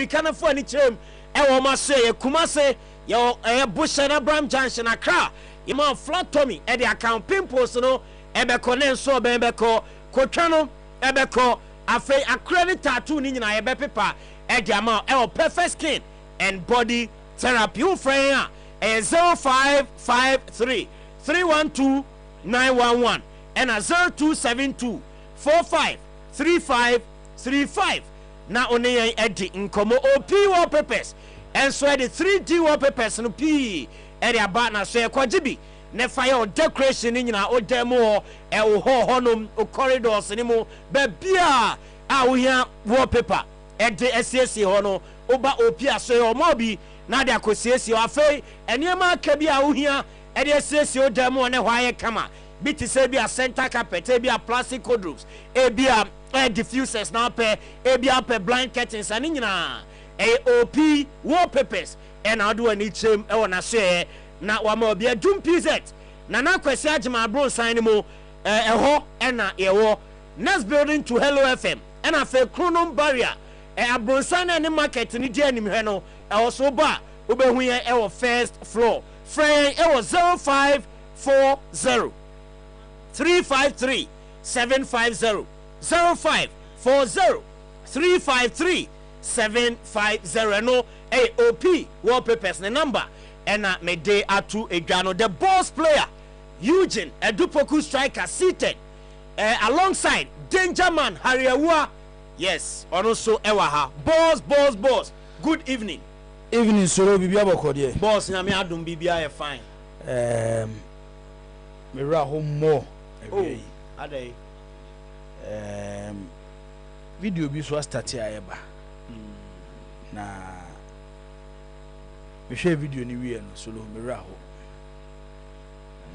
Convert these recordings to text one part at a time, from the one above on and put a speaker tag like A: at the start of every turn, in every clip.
A: Mirikana for any chim, Ewa say, Kumase, your Bush and Abraham Junction, Accra, Ima flat Tommy, at the account pimples, no, Ebeko Nenso, Bembeko, Kotrano, Ebeko, Afe, a credit tattoo, Nina, Ebepa, Ediama, El perfect skin and body therapy. You friend, 0553 312 911 and a 0272 453535. Now only Eddie in Como OP wallpapers and so the 3D wallpapers no P Eddie Abana so Kwajibi ne fire decoration in your old demo e wo honum o corridors anymore bebia a we here wallpaper Eddie SSC hono oba OP so o mobi na de akosiesie afei enema ka bi a wo here Eddie SSC o demo ne hwaye kama biti say be a center carpet be a plastic codrooms be a diffusers now pe be a blind curtains and nyina AOP wallpapers and I do any chim e wona share na wa ma be adum PZ na na kwesi agema bro sign mo ho na ewo next building to Hello FM and afa Chronom barrier abronsan na market ni dia nim he no also ba obehu ye e first floor friend e 0540 353 750 0540 353 750 no AOP wallpapers the number and me day atu edwano the boss player Eugene Adu Poku striker seated alongside Danger Man Hariawa. Yes, also ewa boss good evening
B: soro bibia bokode
A: boss na me adum bibia fine
B: me ra ho mo
A: adai
B: video bi so start ayeba na me share video ni wie no solo me ra ho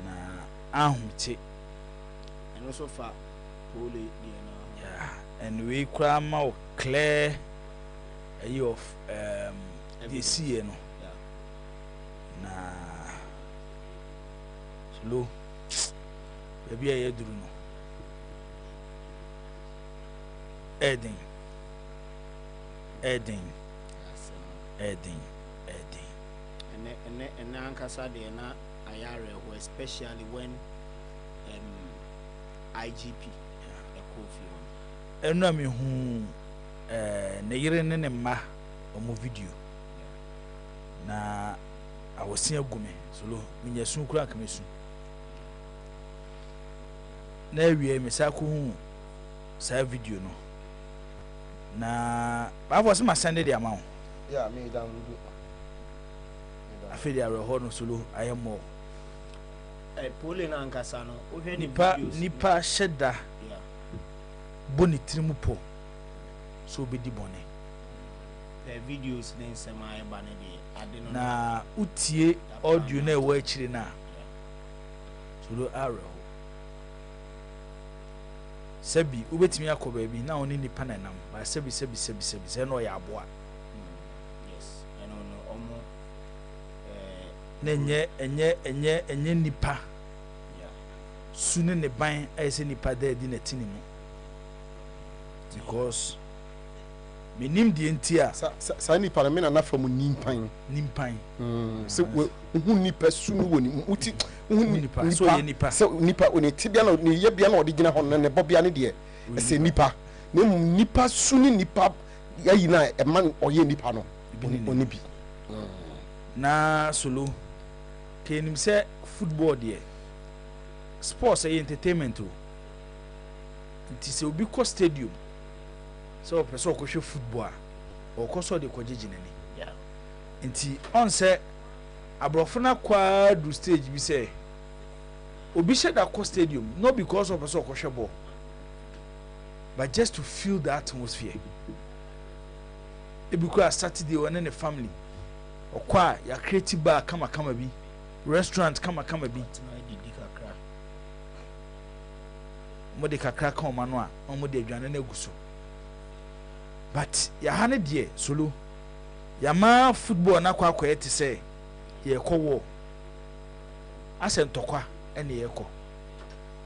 B: na ahumte
A: and also fa pole ni na
B: yeah and we kra ma clear a year of the see no
A: yeah
B: na solo baby aye duru no Edding
A: and ankasa de na ayare who especially when IGP Kofi
B: enu me hu ne yire ne ma omo video na awosi agume solo minya sun kura kamesu na wie me sa ko hu sa video no na ba for some send the amount
C: yeah me download
B: afi dia reho no solo ayemo
A: pole na ankasa no o hwe
B: nipa sheda
A: yeah
B: boni trimu po so be di bone
A: videos na nsema ay ba ne de ade no
B: na utie audio na ewa akire na solo arrow sebi ubetimi akoba bi na oni nipa na nam ba sebi se no ya aboa
A: yes and no omo
B: na enye nipa
A: yeah
B: sune ne ban ayese nipa da di na tini mu because menim die ntia
C: sa nipa na me na nafa mu nimpan se hu nipa sunu woni uti hu nipa
B: so ye nipa
C: se nipa oni tibia na ni ye bia na odi gina ho ne bobia ne de se nipa na nipa sunu nipa yayi na e man oye nipa no oni bi
B: na solo kenim se football de sports e entertainment o nti se obi ko stadium so person ko hwe football o ko so de ko giginani
A: yeah
B: nti on se abrofo kwa du stage bi se obi she da ko stadium not because of person ko hwe ball but just to feel the atmosphere e bi ko Saturday one in the family okwa ya create bar kama bi restaurant kama bi mo de kakra ka o ma no a mo de adwane na guso but ya ha ne de solo ya ma football na kwa ete se ye kowo asentokwa ene ye ko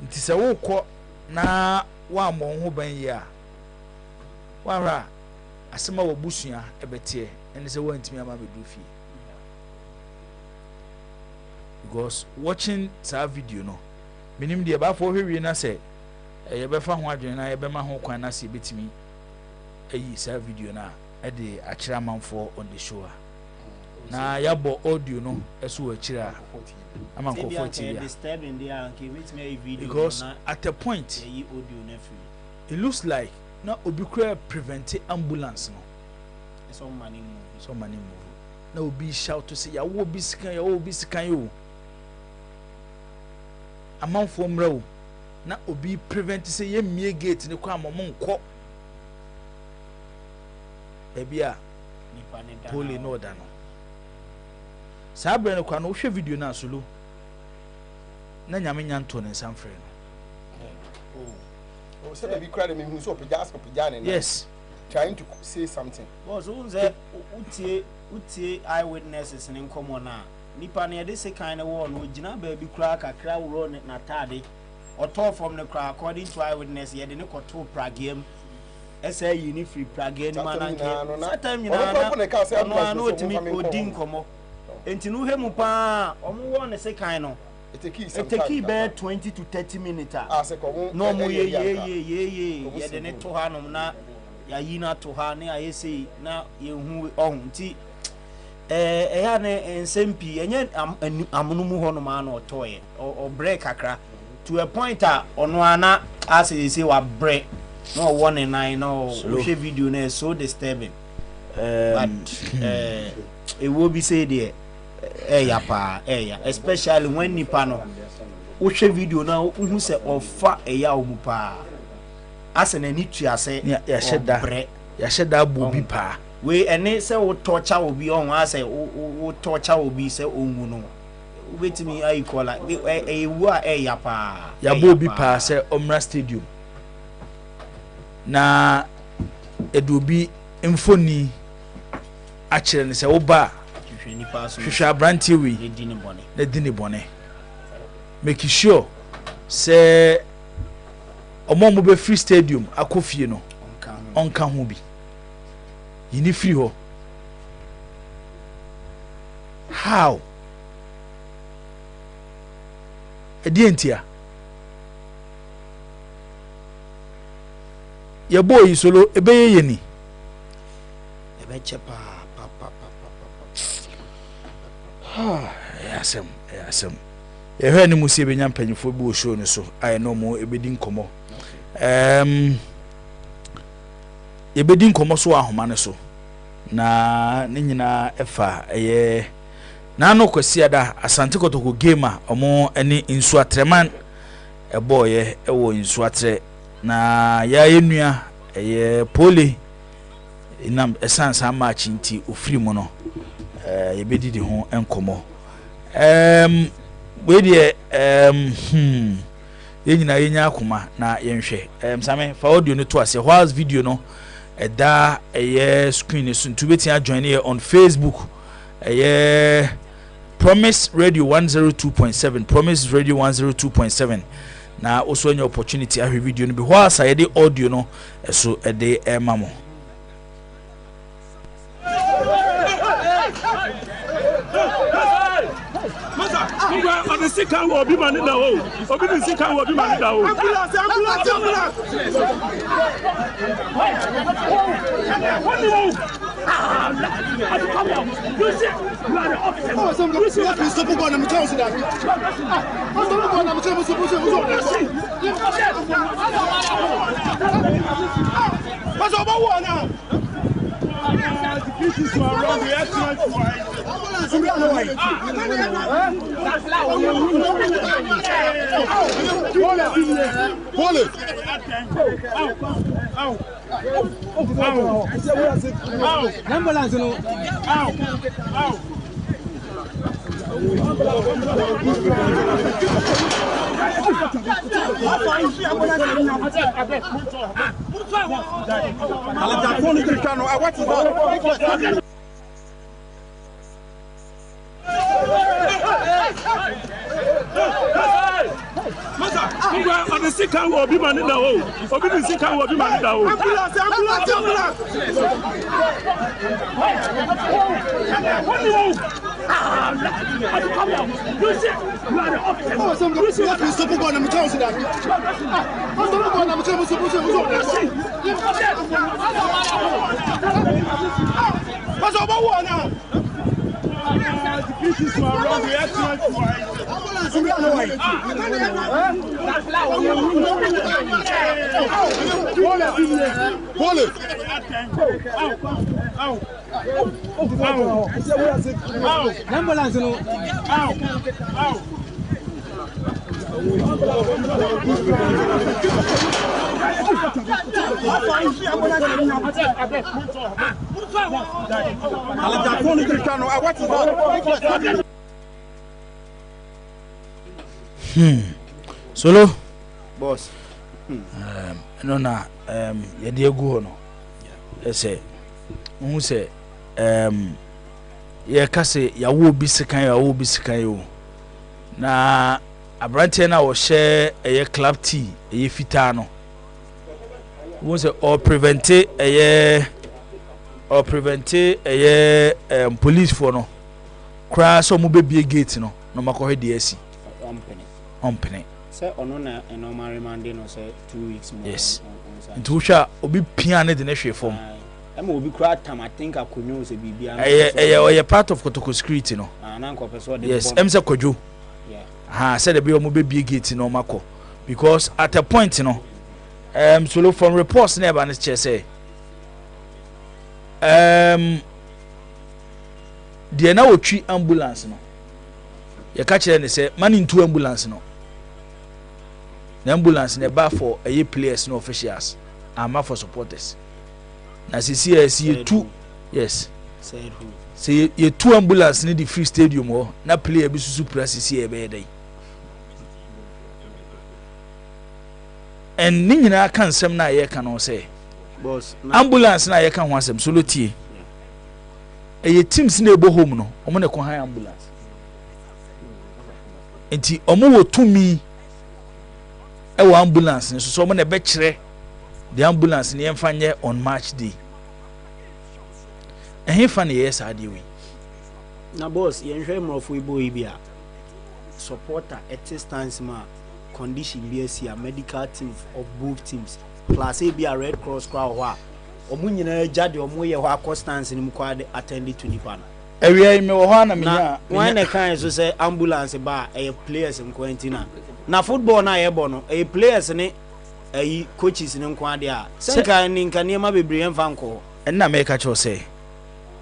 B: nti se wo ko na wa mo ho ban ye a wa ra asema wo busua ebete ene se wantimi ama bedu fie because watching that video no minim de ba fo hwewie na se ye be fa ho adwene na ye be ma ho kwan na se betimi ayi that video na e de akira manfo on the show na ya bo audio no eso akira ama ko 40
A: disturbing there and with me video
B: because at a point it looks like na obi kura prevent ambulance no
A: so many move
B: na obi shout to say ya wo bi sikan yo amanfo mra wo na obi prevent say ye mie gate ne kwa amom nko ebia
A: nipa ne da
B: pole no da no sabre ne kwa no hwe video na solo na nyame nyanto ne samfre no
C: oh so be cry me who so pija
B: yes
C: trying to say something
A: boss who say utie eyewitnesses ne nkomo na nipa ne de se kan ne wo no gina ba bi kura kakra woro na tade oto from the cry according to eyewitness ye de ne koto pragem esa yi ni free pragem ma na nke satam nyina na no otimi odin komo enti no hemu pa omo wo ne se kan no it take be 20 to 30 minutes no mo ye de ne to ha no na ya yi na to ha ne ayese na ye hu ohun ti ya ne ensempi enye amunumu ho no ma na otoye o break akra to a point ono ana as they say wa break no 1 and 9 no we video na so disturbing but it will be say there especially when nipa no wo hwe video na hu se ofa eya omu pa ase na ni tuase
B: ya sheda bobi pa
A: we ene se wo torture obi on ase wo torture obi se onwu no wetimi ayikola ewu a eya pa
B: ya bobi pa se omra stadium na edubi mfoni a kire ne se wo ba hwehwe abrantie we na dini bone make sure say omo be free stadium akofie no onka ho bi yini free ho how edientia ye boy solo ebeye yeni
A: ebeche pa
B: yasem ehwe ni musie benya mpanyifo bi o show no so ai no mo ebedi nkomo ebedi nkomo so ahoma ne so na ne nyina efa eye na no kwasi ada asante kotoko game a omo ene insu atreman eboye ewo insu atre na ya yenua eye pole inam esansa match nti ofiri mu no yebedi di ho enkomo we de yenyina yenya akoma na yenhwe same fa audio no to ase whilst video no eda eye screen so ntu betia join here on Facebook eye Promise Radio 102.7 Promise Radio 102.7 na also any opportunity a video no be whilst I dey audio no so ede mamo
D: on the second will be man in the hole. Obi the second will be man in the hole. Ambulance. You see, you are the officer. Oh, some you see what is stopping on the town that. What's the one I'm supposed to what's about one now? This is around the excellent wise. On the si kan wo bi mani da o. Obi ni si kan wo bi mani da o. Ambulance. You see, you are the officer. Oh, some guys are stopping going on the town. I'm going on the town. What's up, what now? This is my wrong reaction.
B: Solo
C: boss
B: no na ye de egu ho no ese hu se ye kase ya wo bi sikan yo na abrante na wo hye eye club tea eye fita no hu se or prevent eye police for no kra so mo be bie gate no makọ he de asi ompene
A: say ono na normal remand no say 2 weeks more.
B: Yes. Ntu hwa obi pia ne de ne hwe form.
A: Ema obi kura tam I think akonyo say bibia.
B: Eye part of Kotoko security no.
A: Na nko person de.
B: Yes, em say kwadwo. Yeah. Said the be omo be bie gate no makọ because at a point no solo from reports na eba ne che say the na wotwi ambulance no. Ye ka kire ne say man into ambulance no. The ambulance never for a players no officials and for supporters. Na see two yes.
A: Said who?
B: Say you two ambulance in the free stadium or na player be susu press see e be dey. And ni nyina kan sem na ye kan o say.
A: Boss.
B: Ambulance na ye kan ho asem solo tie. E teams na ebo home no, omo na ko han ambulance. Enti omo wo tumi ewa ambulance so mo na be kire the ambulance ne emfanye on match day ehin fa ne yes ade we
A: na boss ye nhwe mrofo ibo ibia supporter at stance ma condition BSC medical team of both teams plus a be a Red Cross crowd wa omu nyina jade omu ye ho acostance ni mkwade attend to nipa no
B: ewia me wo ho na me nya
A: wan na kan so say ambulance ba e players nkwantina na football na ye bo no e players ne e coaches ne nkwade a senka ni nkane ma bebre enfa nko
B: enna me ka cho say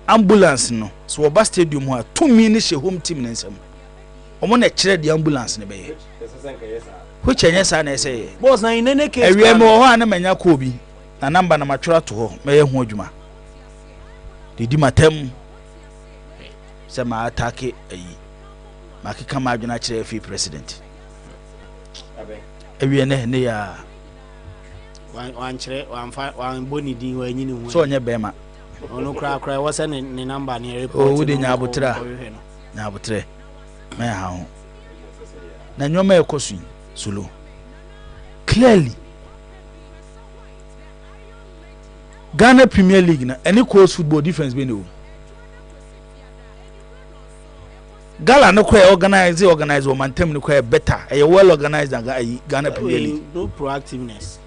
B: ambulance no so oba stadium ho a tumi ne she home team ne nsam omo na kire the ambulance ne be ye which enya sa na say
A: boss na inene case
B: ewia me wo ho na manya ko bi na number na matwera to ho me ye ho adwuma didi matem se ma attack ayi makika ma adwuna kire fi president ewia ne ya
A: wan kire wan boni din wa nyini hu
B: so onye bema
A: ono kra wo se ne number ne report
B: o wudi nya abutre me ha ho na nyoma ekosu solo clearly Ghana Premier League na any course football difference be no Gala no quite organize or mantem no quite better. A well organized than Ghana Premier League.
A: No proactiveness.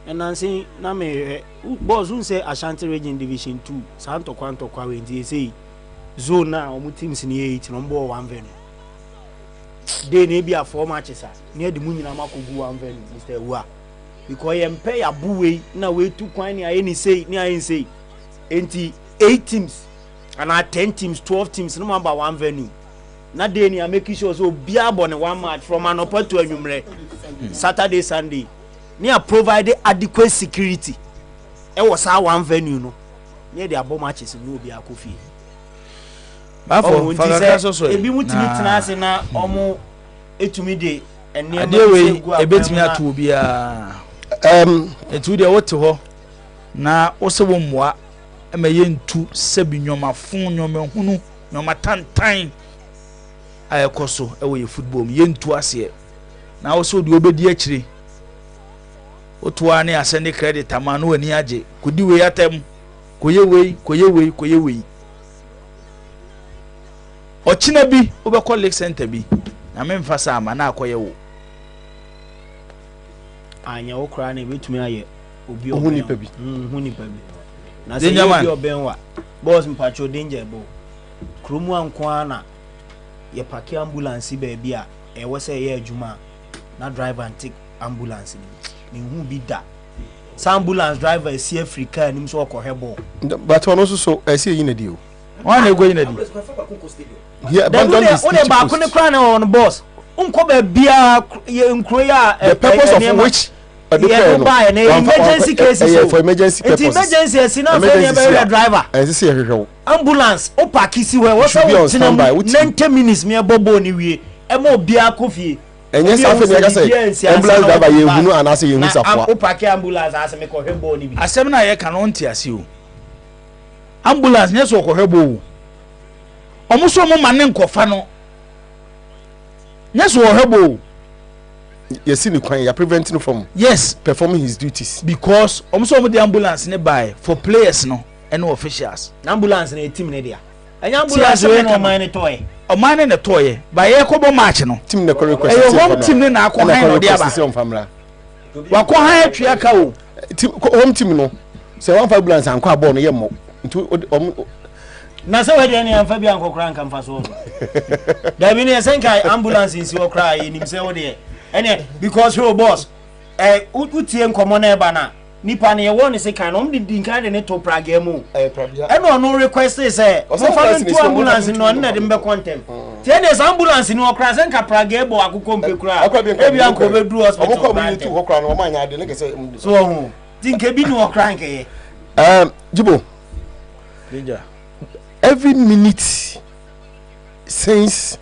A: And I say, na me boss who say Ashanti Region Division 2, Santo Quanto Quawe, say zone now, teams in 8, number 1 venue. They may be a 4 matches near the Munamako 1 venue, Mr. Wa. Because you pay a buoy, now way too quine, any say, near I say, 8 teams, and I 10 teams, 12 teams, no number 1 venue. Na day ni make sure so bia born one match from an upper to anumre Saturday Sunday ni a provide adequate security e was our one venue no near the abo matches no bia kofi
B: ba for fagaka so
A: e bi mutimi tena ase na omo etumi de ene
B: we ebetimi ato bia etu de wote ho na osebo mmoa e ma yentu sebi nyoma fun nyoma hunu nyoma tantan ayekoso e wo ye football yentu ase na wo so de obedi akire otuwa ne asende credit amano wani aje kudi we atem koye wei ochina bi obekọ lake center bi na me mfa sa ama na akoye wo
A: anya wo kra na betumi aye obi
C: nipa bi
A: na se obi obenwa boss mpacho danger bo kromu anko na ye park ambulance ba bia e wo se ye adwuma na driver and take ambulance ni hu bi da ambulance driver si Africa nim so okohebo
C: but one also so I see yin adi o
B: one ego yin adi
C: yeah abandon this
A: one ba ko ne kra na on boss unko ba bia ye nkro ya
C: the purpose of which
A: emergency cases
C: for emergency purposes
A: emergency sina so ne be driver
C: see hwehwe
A: ambulance o park si we wo so 90 minutes me bobo ni wie e mo bia kofie
C: enye safe ne ga say ambulance driver ye hunu anase ye hu safwa
A: o park ambulance ase me ko hwebo ni bi
B: asem na ye ka no ntiase o ambulance ne so ko hwebo omo so mo mane nkofa no ne so hwebo you see the kwan you are preventing from performing his duties because so the ambulance ne buy for players no and officials
A: ambulance na team ne dia anya ambulance we no man ne toy
B: o man ne toy ba ye ko bo match no
C: team ne ko request
B: home team ne na akọ han no dia ba wa ko han atwa ka o
C: home team no se one ambulance anko abo no ye mo ntu
A: na se we de ne amfa bi anko kra nka mfa so da bi ne senka ambulance nsi wo kra yi nim se wo de ene because your boss utie nkomo na eba na nipa ne ye won se kan no mdi nkan de ne to praga mu eno no request say so fa no ambulance no na de mbe contem tie ne ambulance no okra se nka praga ebo akoko mpekura ebi anko be du hospital
C: ko mu tu okra no ma nya de ne ke say
A: so hu tinke bi no okra nke
C: Jibo
B: danger
C: every minute since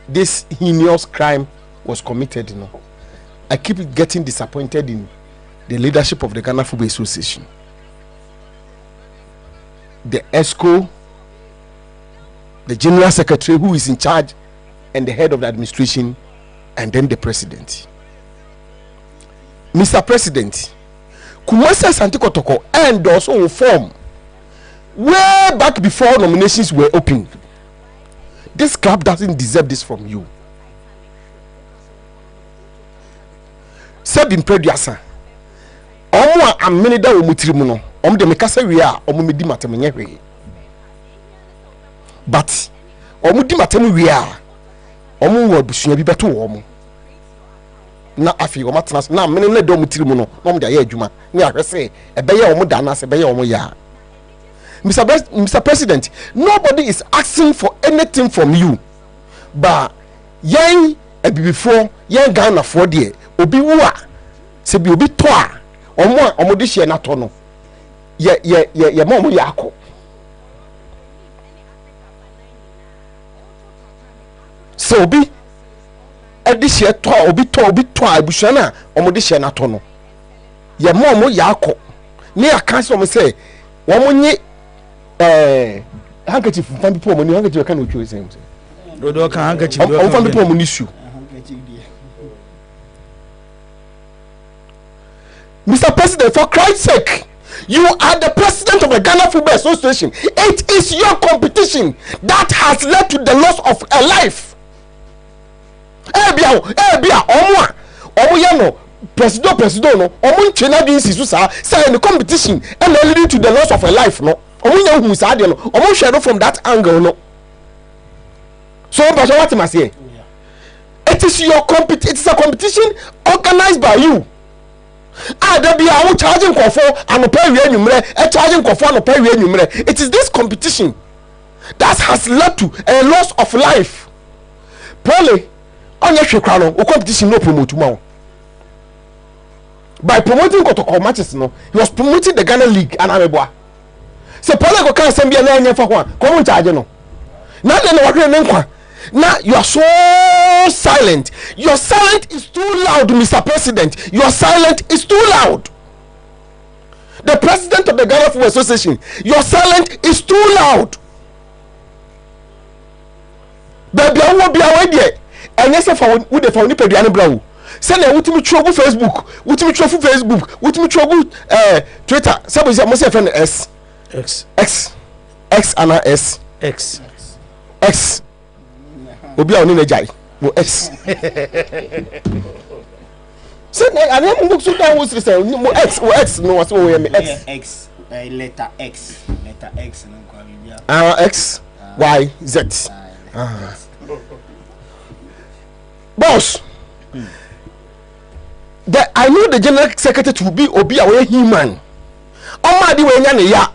C: this heinous crime was committed, you know, I keep getting disappointed in the leadership of the Ghana Football Association, the ESCO, the General Secretary who is in charge, and the head of the administration, and then the president. Mr. President, Kumasi Asante Kotoko and also form way back before nominations were opened. This club doesn't deserve this from you. Sebin Preduasa omo amene da wo mutirimu no om de mekasa wi a omo medi matem nye hwe but omo di matem wi a omo wo busua bi beto wo mo na afi wo matena na amene na da mutirimu no om de ya adwuma ni ahwese ebeye omo da na se ebeye omo ya Mr. President, nobody is asking for anything from you but yen before yen Ghana for there obi wu a se bi obi to a omo de hye na to no ye ma omo yakọ se obi de hye to obi to a ebusuan a omo de hye na to no ye ma omo yakọ ne aka se omo se omo nye handkerchief fan people omo ni handkerchief kan ocho se
B: do kan handkerchief
C: do fan people omo ni issue. Mr. President, for Christ's sake, you are the president of the Ghana Football Association. It is your competition that has led to the loss of a life. President, no, China didn't see say in the competition and leading to the loss of a life, no. Shadow from that angle, no. So, what am I saying? It is your it is a competition organized by you. There be a charging for and pay charging for and pay. It is this competition that has led to a loss of life. Probably on your competition no promote now. By promoting Kotoko matches, no, he was promoting the Ghana League and Ameboa. So Paul go can send be a for one. Come on, charge no. Now then what now you are so silent. Your silence is too loud, Mr. President. Your silence is too loud. The president of the Ghana Football Association, your silence is too loud. Baby, I won't be away there. And yes, if I would have found it, send a ultimate trouble Facebook, ultimate trouble Facebook, ultimate trouble Twitter. Somebody say, "Must friend S X and S X." Obi a oni na jai wo X. Say I am book so down was say mo X no was o me
A: X letter X no kwa bibia.
C: X Y Z. Boss. I know the general secretary to be obi a human. Oma di we nya ne ya.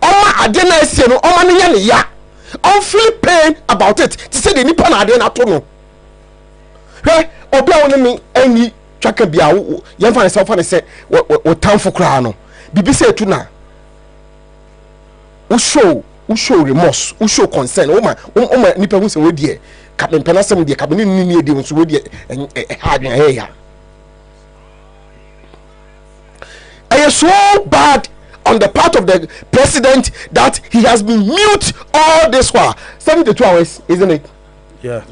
C: Oma ade na ese no oma ne nya ne ya. I'm feel pain about it. To say the nipa na ade na to no. Hwe obi a won me ani twaka bia ye fa ne se fa ne se wo tamfo kra no. Bibi se tu na. Who show remorse, who show concern. Oma nipa hu se we die. Captain Penasem de Cabin ni de so we die hard na here. I am so bad on the part of the president that he has been mute all this while. 72 hours, isn't it?
B: Yeah.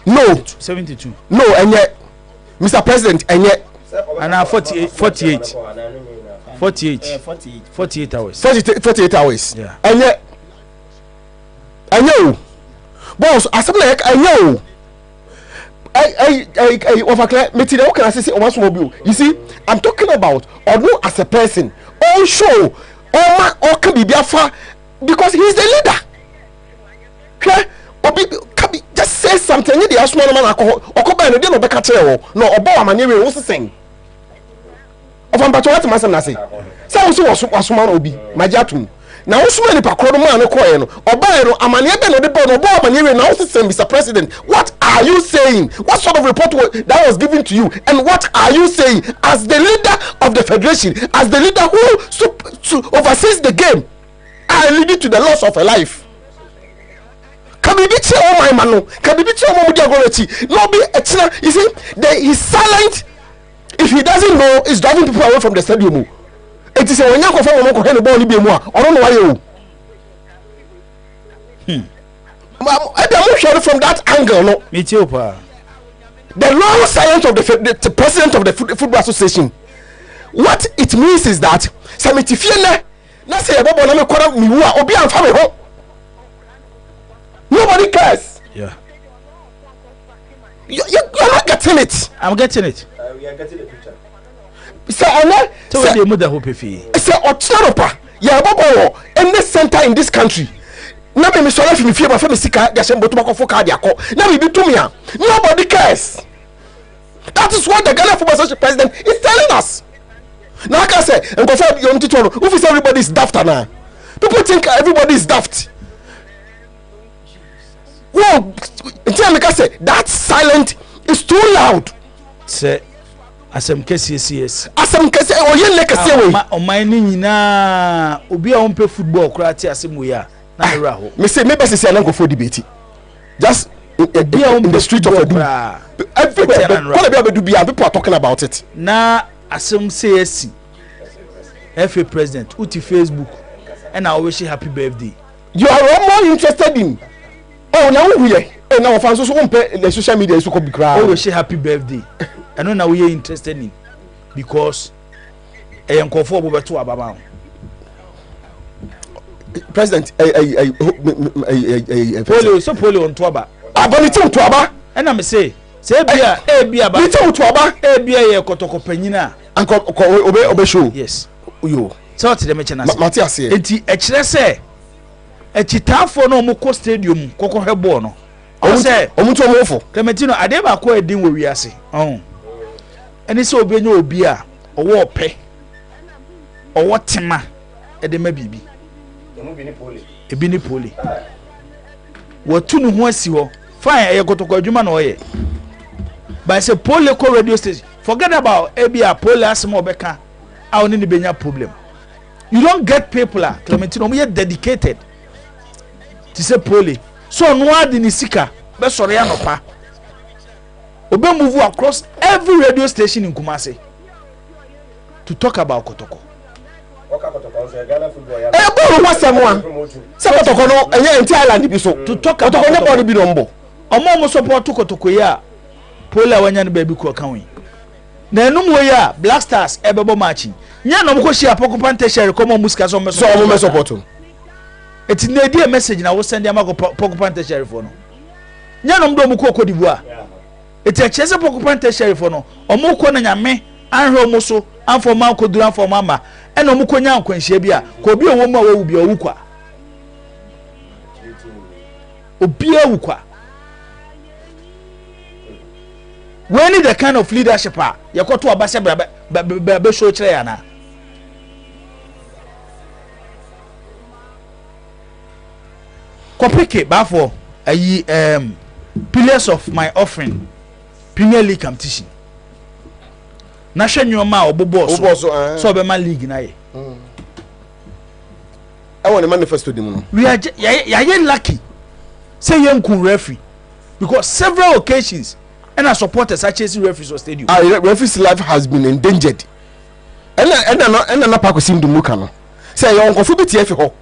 C: No.
B: 72.
C: No, and yet, Mr. President, and yet.
B: And now 48 hours.
C: 48 hours.
B: Yeah.
C: And yet, I know. Boss, as something like I know. I overclear me today. What can I say? You see, I'm talking about or as a person. All show, all man, all can be far because he's the leader. Okay? Or just say something. You the small man alcohol. Or come by no dey no beka tell. No, or boy man you what's saying. Of am what man say. Say was man obi. Majatum. Na usuma ni pakoro man no koye no oba no amane be no de bo no bo amane na what's saying, Mr. President? What are you saying? What sort of report that was given to you? And what are you saying as the leader of the federation, as the leader who oversees the game, are leading to the loss of a life? Can we be oh my man? Can we be oh my no be you see, he's silent. If he doesn't know, he's driving people away from the stadium. It is a when you confirm mo ko hen ball ni be mu a ono no waye o I am sure from that angle no
B: me too pa
C: the long silence of the president of the football association. What it means is that samitifie na say e bobo na me kwara mi wu a obi amfa me ho. Nobody cares.
B: Yeah.
C: You're not getting it.
B: I'm getting it.
D: We are getting the picture.
C: Say ana
B: so we mother hope fi
C: say otiaropa ya bobo in this center in this country na me so lafi me fie ba fa me sika ya shembo to makofo card yakọ na me bitumi a nobody cares. That is what the Ghana Football Association president is telling us. Now I can say and go for your titolo who is everybody is daft now. People think everybody is daft. Whoa, until I can say that silent is too loud.
B: Say asem KCCS
C: asem kese o ye le kese we
B: o man ni nyina obi a on pe football kura ti asem we ya na era ho
C: me say me be say na go for debate just in the street of Edu everybody do be people are talking about it
B: na asem CSC FA president uti Facebook and I wish you happy birthday.
C: You are more interested in now who here now fans so won pe the social media so ko bi kra
B: oh wish you happy birthday. I know now we are interested in because I am comfortable to Ababa.
C: President,
B: polio so polio on Tuaba.
C: Aboniti Tuaba.
B: And I say bia ba.
C: Bitu Tuaba.
B: Bia ye kotoko panyina.
C: Anko obe show.
B: Yes.
C: Yo.
B: So to the mechana.
C: Mati ase.
B: Enti ekire se echitafo no mo ko stadium kokko hebo no. O say
C: omuto omofo.
B: Clementino ade ba ko edin wo wiase. Eni se obi enye obi a owo ope owo tema ede ma bibi ebi ni poli watu nu ho asi ho fine e kotoko adwuma na oye by say poli ko radio station forget about ebi a poli asem obeka a oni ni benya problem. You don't get people Clementino we are dedicated to say poli so no adi ni sika be sori anopa obe move across every radio station in Kumasi to talk about Kotoko.
C: ball was someone. Some Kotokono, and yeah, entire island be so. To talk about the be number.
B: Omo support to Kotokoya. Pola when yan baby ko kan we. Na enum we ya Black Stars ebebo matching. Nya no mko share Poku Tertiary komo musika so me
C: support.
B: Eti na di message na wo send am go Poku Tertiary for no. Nya no mdo mko Cote d'Ivoire. Eti achese Poku Tertiary for no. Omo ko na nyame anhwe omo so anfo ma ko dura anfo mama. E na omo ko nya nkwanhia bi a ko bi owo ma wo bi owu kwa. Obi awu kwa. We need the kind of leadership you got to abase be show kire yana. Kopike bafo ayi pillars of my offering Premier League competition. Na hwenyo ma obobo so be ma league na ye.
C: I want a manifesto dem no.
B: We are ya lucky. Say yankun referee because several occasions and our supporters are chasing referees on stadium.
C: Referee's life has been endangered. And na pa ko sim du muka no. Say your uncle fit tie fi ho.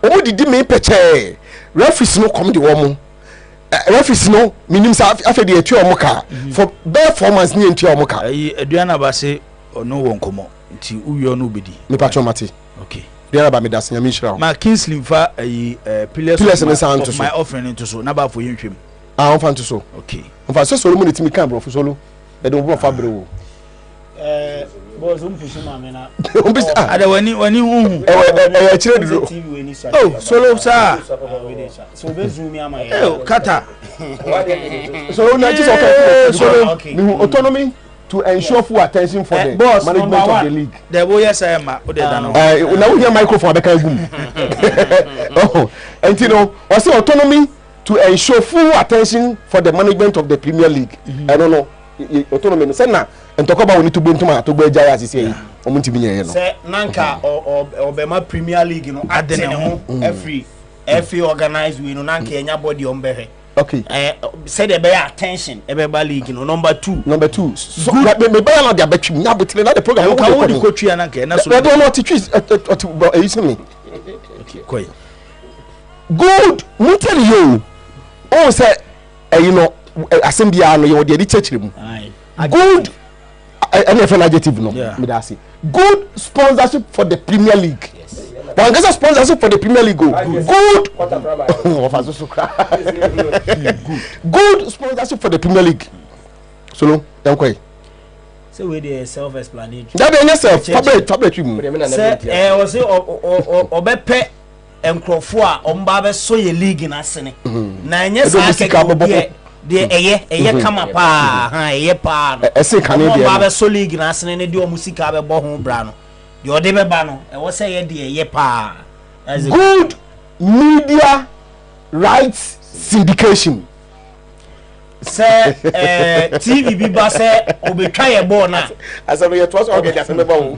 C: Omo didi me peche. Referees no come the woman. Referees no minim sa afa de etu omo ka for performance ni etu omo ka.
B: Aduana ba say ono won komo. Nti uyo no obedi.
C: Me patcho mate.
B: Okay.
C: There ba me das nyame hira.
B: Ma Kingsley fa pillars of my offering into so na ba for yintwem.
C: Ah, on fan to so.
B: Okay.
C: On fa so Solomon itimi kan bro for solo. E de wo fa brewo.
A: Boss push ma me na.
B: Ada wani hu.
C: E chire duro.
B: Oh, solo sa.
A: So be zoom ya ma.
B: Kata.
C: So na just okay.
B: Solo.
C: The autonomy to ensure full attention for the management of the league.
B: The boy yes I am. O de da no.
C: Now we hear microphone abeka gum. Oh, and you know, what's the autonomy to ensure full attention for the management of the Premier League? I don't know. Autonomy. Say na and talk about we need to bring to Eja as he say. Omunti binye no.
A: Say nanka or be ma Premier League no adene ho every organized we no nanka enya body on behe.
C: Okay.
A: Say the bear attention ebeba league no number 2.
C: So me buy na dia betwim na betwim na the program
B: ka wo di coach ya nanka na so.
C: I don't know what to you me.
B: Okay. Koi.
C: Good. Me tell you. Oh say you know assembly no you dey church mu. Good any adjective no me da say. Good sponsorship for the Premier League. Yes. One gets a sponsorship for the Premier League. Good sponsorship for the Premier League. So no, don't quite.
A: So we the self-explanatory.
C: That be yourself. Tablet you.
A: Say was say obepe enkrofo a omba be so ye league na sene. Na nye sa ka de eye kama pa eye pa no.
C: Ese kan e
A: omba be so league na sene ne de omusika be bo ho bra no. De ode be ba no e wo say ye de eye pa.
C: Good media rights syndication.
A: Say TV bi ba say obetwa ye ball na.
C: Asabe ye to so oge just me ba wo.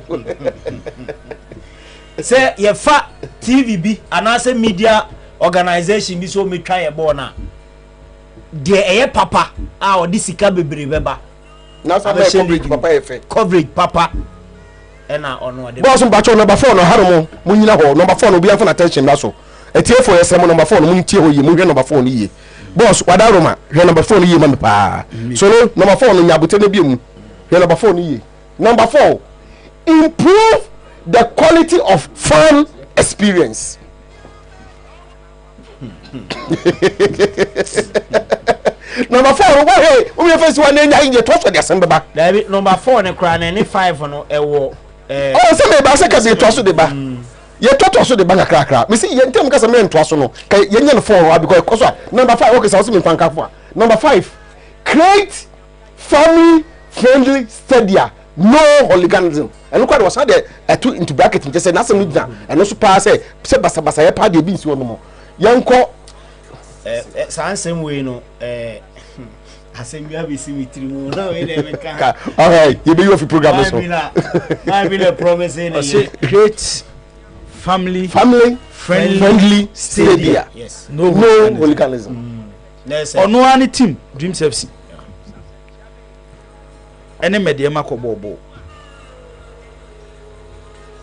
A: Say ye fa TV bi anase media organization bi so metwa ye ball na. De eye papa a odi sika bebre beba.
C: Na so be coverage papa e fe.
A: Coverage papa. Ena ono de.
C: Boss mbacho number 4 no haro mo nyina ho number 4 no bi afo na attention na so. Etie for yesem number 4 no mo ntie ho ye mo hwe number 4 no ye. Boss wadaroma hwe number 4 no ye ma me pa. So no number 4 no nyabote na bi mu. Hwe number 4 no ye. Number 4, improve the quality of fan experience. Number 4 why hey we first one nya in the trust the assembly ba.
A: Number 4 ne kra na ni 5 no ewo
C: oh say me ba say ka be trust the ba. Ye toto so de banga krakra me say ye ntem ka say me nto aso no ka ye nya no 4 because koso number 5 okay so me fanka fo number 5 create family friendly stadia no hooliganism and kwa was had a into bracket just say na say me dan and so pa say basa ye pa de bi nsi wo no mo yanko
A: sansem we no asem you have symmetry mo no we dey make
C: all right you be your program so
A: my be the promise in
B: create family
C: friendly stadia.
A: Yes.
C: No hooliganism.
B: Ono ani team Dreams FC. Ene media makobobo.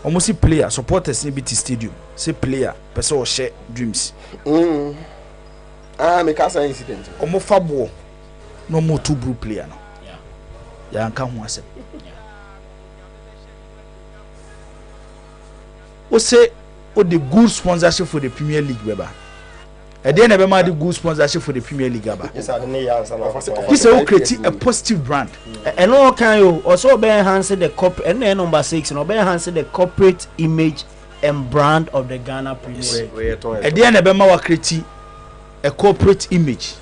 B: almost see player supporters in BT stadium say player person or share dreams
C: make us an incident
B: almost fabo no more two blue player no yeah and come once o say o the good sponsorship for the Premier League beba and then never mind the good sponsorship for the Premier League aba this is all create a positive brand
A: and all can you also be enhancing the corporate and then number 6 and be enhancing the corporate image and brand of the Ghana Premier League
B: and then never mind create a corporate image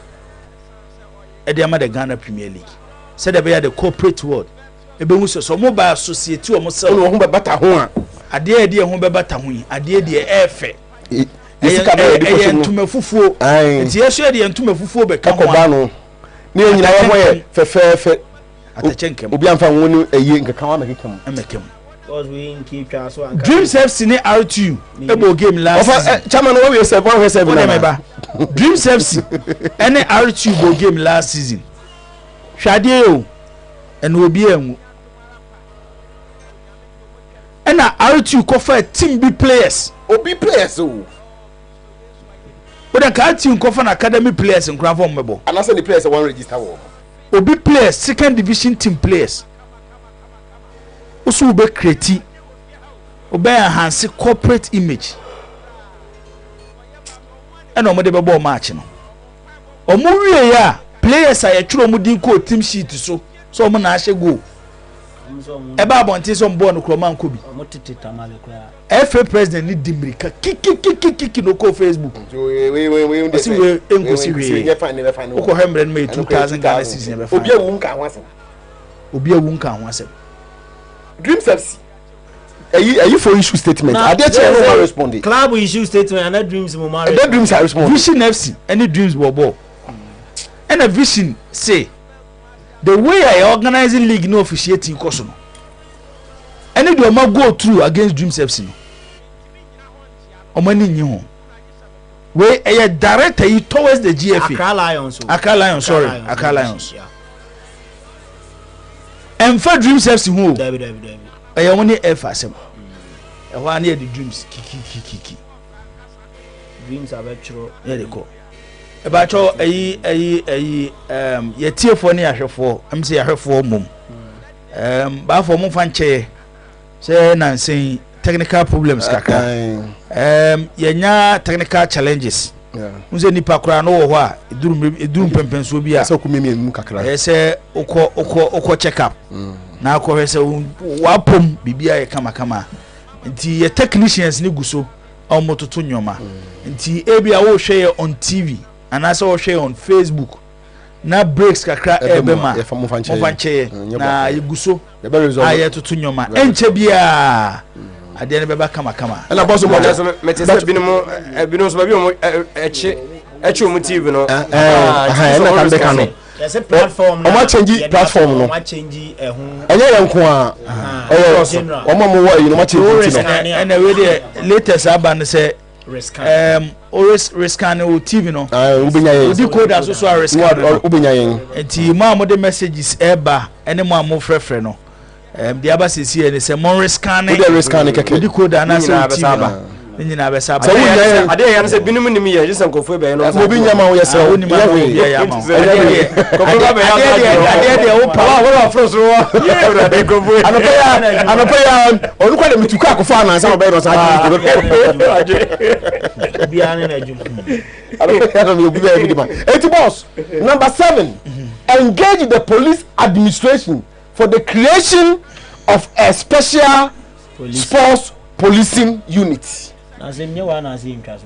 B: and then the Ghana Premier League said they the corporate world ebe hu so mobile associate o mo sell
C: no ho be bata ho a
B: ade ho be bata ho ade de efe
C: yesika be de ko
B: ntuma fufuo nti yeso de ntuma fufuo be ka
C: ko ba no ne nyina wo ye fefefe
B: atachenkem
C: obi amfa woni eye nkeka wa mekekam
A: because we in keep chance so and
B: Dreams FC ne R2 ebo game last season
C: chairman we 7
B: na Dreams FC ene R2 bo game last season hwade o ene obi enwu ena R2 kofa team B players
C: obi players o
B: oda ka team kofa na academy players nkran for mmebo
C: anase the players one register wo
B: obi players second division team players oso be create obe enhance corporate image ena omo de be ball match no omo wie ya players a yetro omo din ko team sheet so omo na ahye go eba abonte so mbo no kroman ko bi
A: omo tete tamale kra
B: FA president ni dimirika kiki no ko Facebook
C: we
B: see we enkosi we ko hemre no 2000 Ghana season be fine
C: obi awu nka ho asem Dreams FC are for issue statement are there no responding
A: club issue statement and that Dreams mo marry
C: that Dreams are responding
B: Vision FC any Dreams bobo and a Vision say the way I organizing league no officiating course no any do ma go through against Dreams FC no omani nyi ho we a director you towards the GFA Accra Lions and for Dreams FC who I only F asem e ho an the Dreams kiki
A: Dreams abetro
B: here they go e ba cho ye tiefo ne ahwefo am say ahwefo mom ba fo mo fanche say nansen technical problems kaka yenya technical challenges unze nipa kura no wo ho a edurum pempenso bi a
C: so kumemi mu kakra
B: say uko check up na akọ say wapom bibia ye kama nti ye technicians ni guso omototo nyoma nti ebia wo hwe on TV anasa wo hwe on Facebook na breaks kakra ebema mo fanche na yeguso aye toto nyoma enche bia ade ne beba kama
C: na boss mo
A: metese binum so ba bi mo eche mo TV no
C: na kan be kanu
A: yes a platform
C: na o ma change platform no
A: ma change ehun
C: enye yanko a o ma mo wa yi no ma change
B: no we dey latest aban say riskan o TV no
C: ubenya yen
B: odi code aso riskan
C: ubenya yen
B: enti mo de messages eba ene mo frefre no the aba sisi ene say mo riskan
C: keke
B: odi code ana so TV nyina be saba
A: ade ya se binum nim ye jisen kofo be no
C: obi nyama wo yesa
B: oni ma ya ma
A: kofo be ya
B: ade o pa
C: wa froso wo ade kofo anope ya onu kwa de mituku akofo ana sa be no sa
A: bi ane na jum
C: anope ya no obi be ma boss number 7 engage the police administration for the creation of a special sports policing unit.
A: Azem nyewa na azem twaso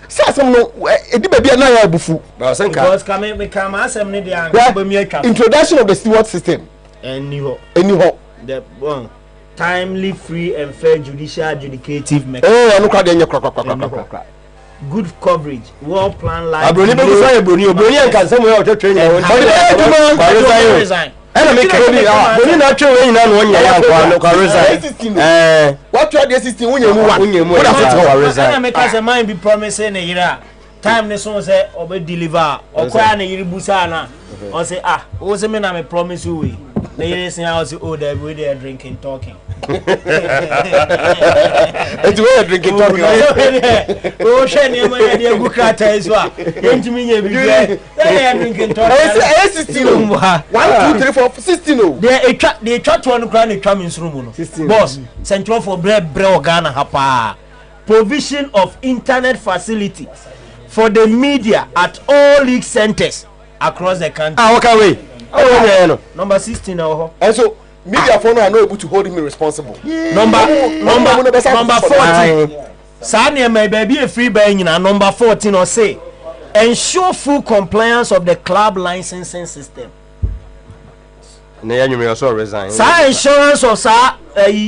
C: say asem no edi bia na ya bufu
A: ba senka because come asem ne dia ba mi atwa
C: introduction of the steward system
A: any ho the one timely free and fair judicial adjudicative mechanism
C: anu kwa de nye kra
A: good coverage well planned life
C: abroni be say abroni en kan sem ya otwetwe nya won resign ena me ka boni na atwe we nyina no nya ya kwa resign what try the assistant wonye mu what after resign
A: ena me ka say man be promising na yira time ne so say obe deliver okwa na yiri busa na o say o say me na me promise we They say I was that we are drinking talking.
C: It's way drinking talking.
A: Oh, Shani, my dear Bukata as well. Ain't me, they are drinking talking.
C: 16. 1, 2, 3, 4, 16.
A: They try to underground the coming room. Boss, Central for bread, Ghana, Hapa. Provision of internet facility for the media at all league centers across the country.
C: Okay, wait.
A: Number 16 now.
C: And so media phone are not able to hold him responsible.
A: Number 14. Sanya may be a free buying number 14 or say ensure full compliance of the club licensing system.
C: You may also resign.
A: Sa insurance or sa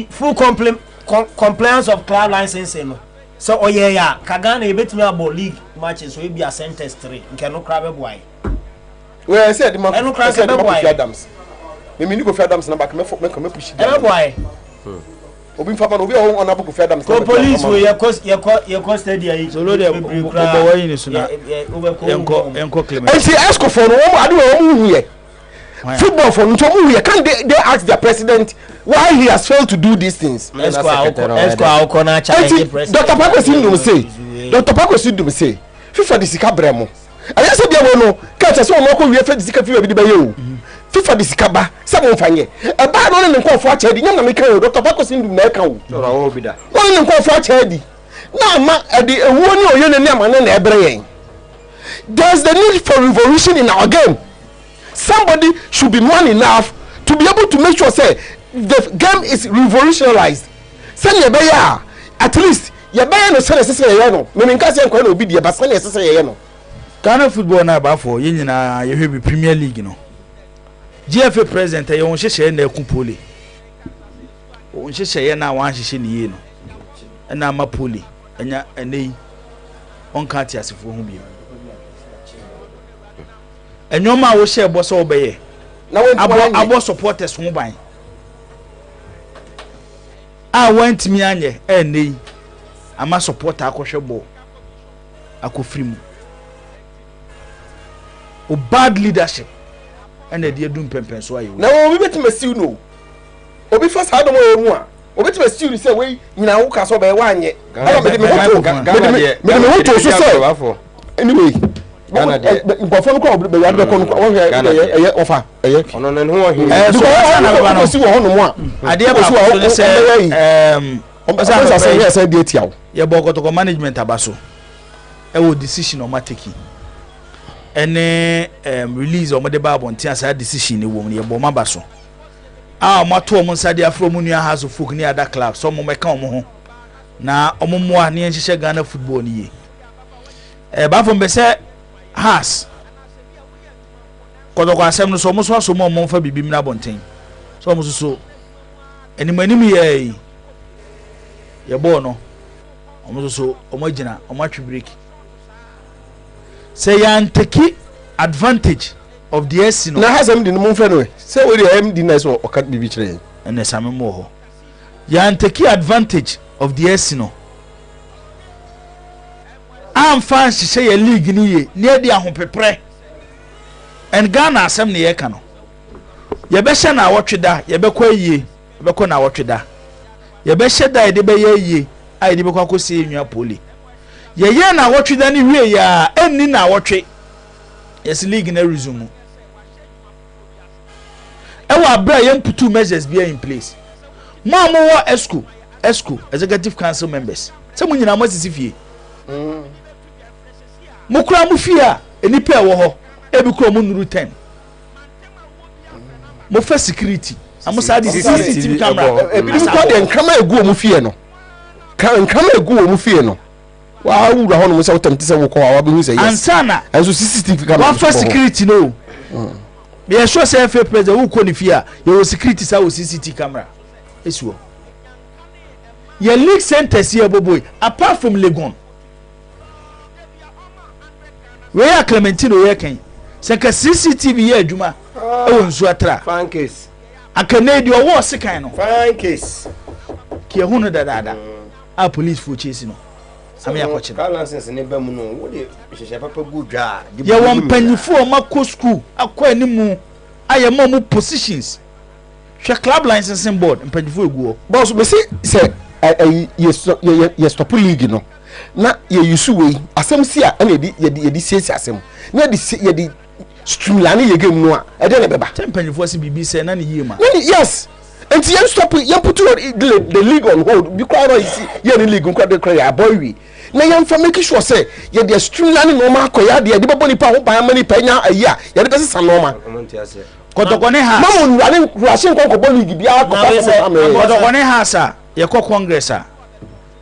A: full compliance of club licensing. So oh yeah, Kagana you bet me about league matches so it be a sentence 3. You cannot grab a boy.
C: Well, I said the man.
A: I said the
C: Adams. Me go Adams number come push.
A: Why?
C: Obi Fama no be on na go Adams.
A: Police we your cost steady.
B: So load them over in so na. Enko Clement.
C: And see ask for no adu o here. Football for no here. Can they ask their president why he has failed to do these things?
A: Dr. Poku
C: say FIFA the sika bremo. I just said no catch us on no we fit sika FIFA bi baye o. FIFA the sika ba say mo fanye. E ba no ne nko fo acha di nyam na me kan o Dr. Poku sindum na kan o.
B: So rawo bi da.
C: No ne nko fo acha di. Na ma e ewo ni oye ne am na ebre yen. There's the need for revolution in our game. Somebody should be man enough to be able to make sure say the game is revolutionized. Send your beya at least your beya no send say no. Me nka say nko na obi die ba send say no.
B: Ghana football na ba for yin na ye hwe Premier League no. GFA president ye won hyehyɛ na eku pole. Won hyehyɛ na wan hyehyɛ ni ye no. Na ma pole anya enei on ka ti asefo ho bi. Enyoma wo hye bo so obeye. Na won abo supporters ho ban. Want me anye enei ama supporter akohwe ball akofiri o bad leadership and the edum pempen so ayo.
C: Na obi betima siu no. Obi first had mo emu a. Obi betima siu say we nyina wo ka so be wa anye. Ala me me ho to so say. Anyway, Ghana de. Nkofo no ko obi be ya de ko no wo hwe ofa.
B: Ono ne ho hin. So na ba no
C: si wo ho no mo a.
B: Ade ba so say
C: Oba say yes dey tiawo.
B: Ye bokotoko management abaso. E wo decision o ma take. Any release or mother Bible until I decision in woman, your bomb basso. Ah, my 2 months I did from Munia has of folk near that club, some of my come home. Now, Omoa near Ghana football ye. But from Besset has Kodoko 7 so almost was so more month for Bibina Bontain. So almost so. Any enemy, your bono almost so homogena or much break. Say yan take advantage of the SC no.
C: Na has him the moon friend. Say we the MD nice or can't be train.
B: And the same more. Yan take advantage of the SC no. I'm fancy say a league ni near the ahopepre. And Ghana asem ne ye ka no. Ye be hye na awotwe da, ye be kwa yie, ye be kwa na awotwe da. Ye be hye da ye de be yie, ai de be kwa kosi enwa poli. Ye na awotwe da ni wie ya, enni na awotwe. Yes league na resume. Ewa bra ye mputu measures be in place. Mo mo wo ESCO executive council members. Se mo nyina mo sisi fie. Mo kura mo fie a enipa e wo ho. Ebi kura mo nuru 10. Mo fa security. Amo sa di CCTV camera.
C: Ebi ko de nkama egu mo fie no. Kan nkama egu mo fie no. Wa wura ho no mo se wotamti se wo ko wa be hu se yes.
B: Ansana.
C: Enso CCTV camera.
B: Wa fa security no. Be sure say FA president wo ko ni fie a ye wo security sa wo CCTV camera. Esuo. Ye league centers here boy apart from Legon. We are Clementino we can. Seka CCTV here adwuma. E won so atra.
C: Fine case.
B: A Canadian war sekan no.
C: Fine case.
B: Ki ehunu da. A police for chase no. Ame akoche.
C: Car license ne ba mu no. Wo de hyehyɛ papa gudwa.
B: Ye won panyifo o makɔ school akɔ animu aye mo positions. hwe club licensing board mpanyifo eguo
C: boss me say ye stop league no na ye yusu we asem si a na ye siesie asem na ye streamline ye game no a e de na beba
B: mpanyifo si bibi say na ne yie ma
C: yes and you stop you put the league on hold because you see you the league nko de cry boy we na you for make sure say you dey streamline normal koya de bebo ni pa ho ban mani pa nya ayi a you dey say normal
B: kotokone ha
C: mamu nwane rushing ko bo league bia ko
B: kotokone ha sa ye ko congress a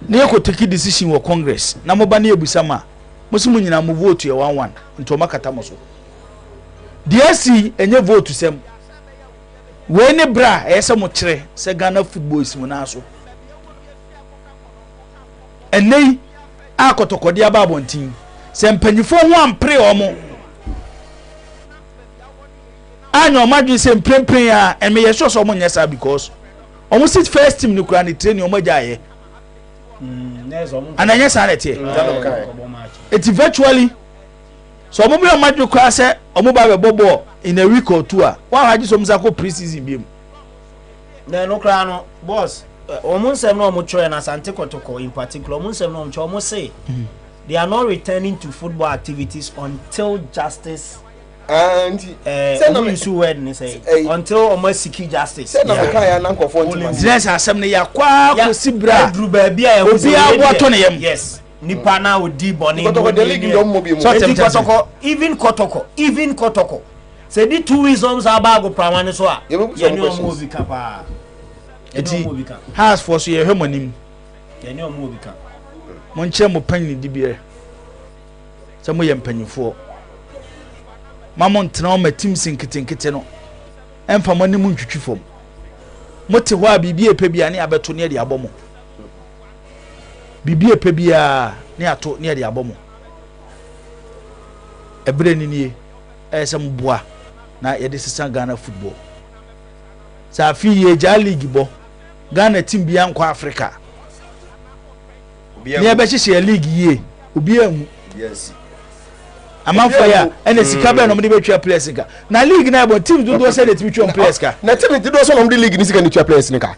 B: na ye ko take decision wo congress na mo ba na ebusama mo simu nyina mo vote ye 1-1 nto makata mo so DSC enye vote sem we ne bra ese mo kire se Ghana football simu na so enei akotokode aba abontin se mpanyifo ho ampre omo anyo madwi se mprempren a eme ye sure so omo nyesa because omo sit first team ni kura ni training omo jaye ananya sa nete it virtually so omo bi omadwi kura se omo ba be bobo in a week or two a wa haji so mza ko pre-season biem
A: na no kra no boss omo nsem no omo try na Asante Kotoko in particular omo nsem no omo say they are not returning to football activities until justice
C: and
A: issue word ni say until almost secure justice
C: say na ka ya na nkofo ntima
B: dress asem ne yakwa ko sibra
A: group ba bia
B: obi aboto ne yam
A: yes nipa na odi boni
C: Kotoko the league don mo bi mo
A: even Kotoko say the two wisdoms abago pramane so a ye ni omo obi ka pa
B: eti has for so ye hwemonim
A: ye ni omo obi ka
B: mo nche mo pan ni dibie se mo ye mpanyifo mamon tena ma team sinketenkete no emfa mo ne mu ntwitwi fom mote ho a bibie pe bia ne abeto ne de abomo bibie pe bia ne ato ne de abomo ebre ni nie ese mboa na ye de sisa Ghana football sa fi ye ja league bo Ghana team bia nko Africa ne be hye league ye obi amu
C: yes
B: amanfo ya ene sika be no mo de betwa players ka na league na bo team do say dey betwa players ka
C: na team do so no mo de league ni sika ni twa players ni ka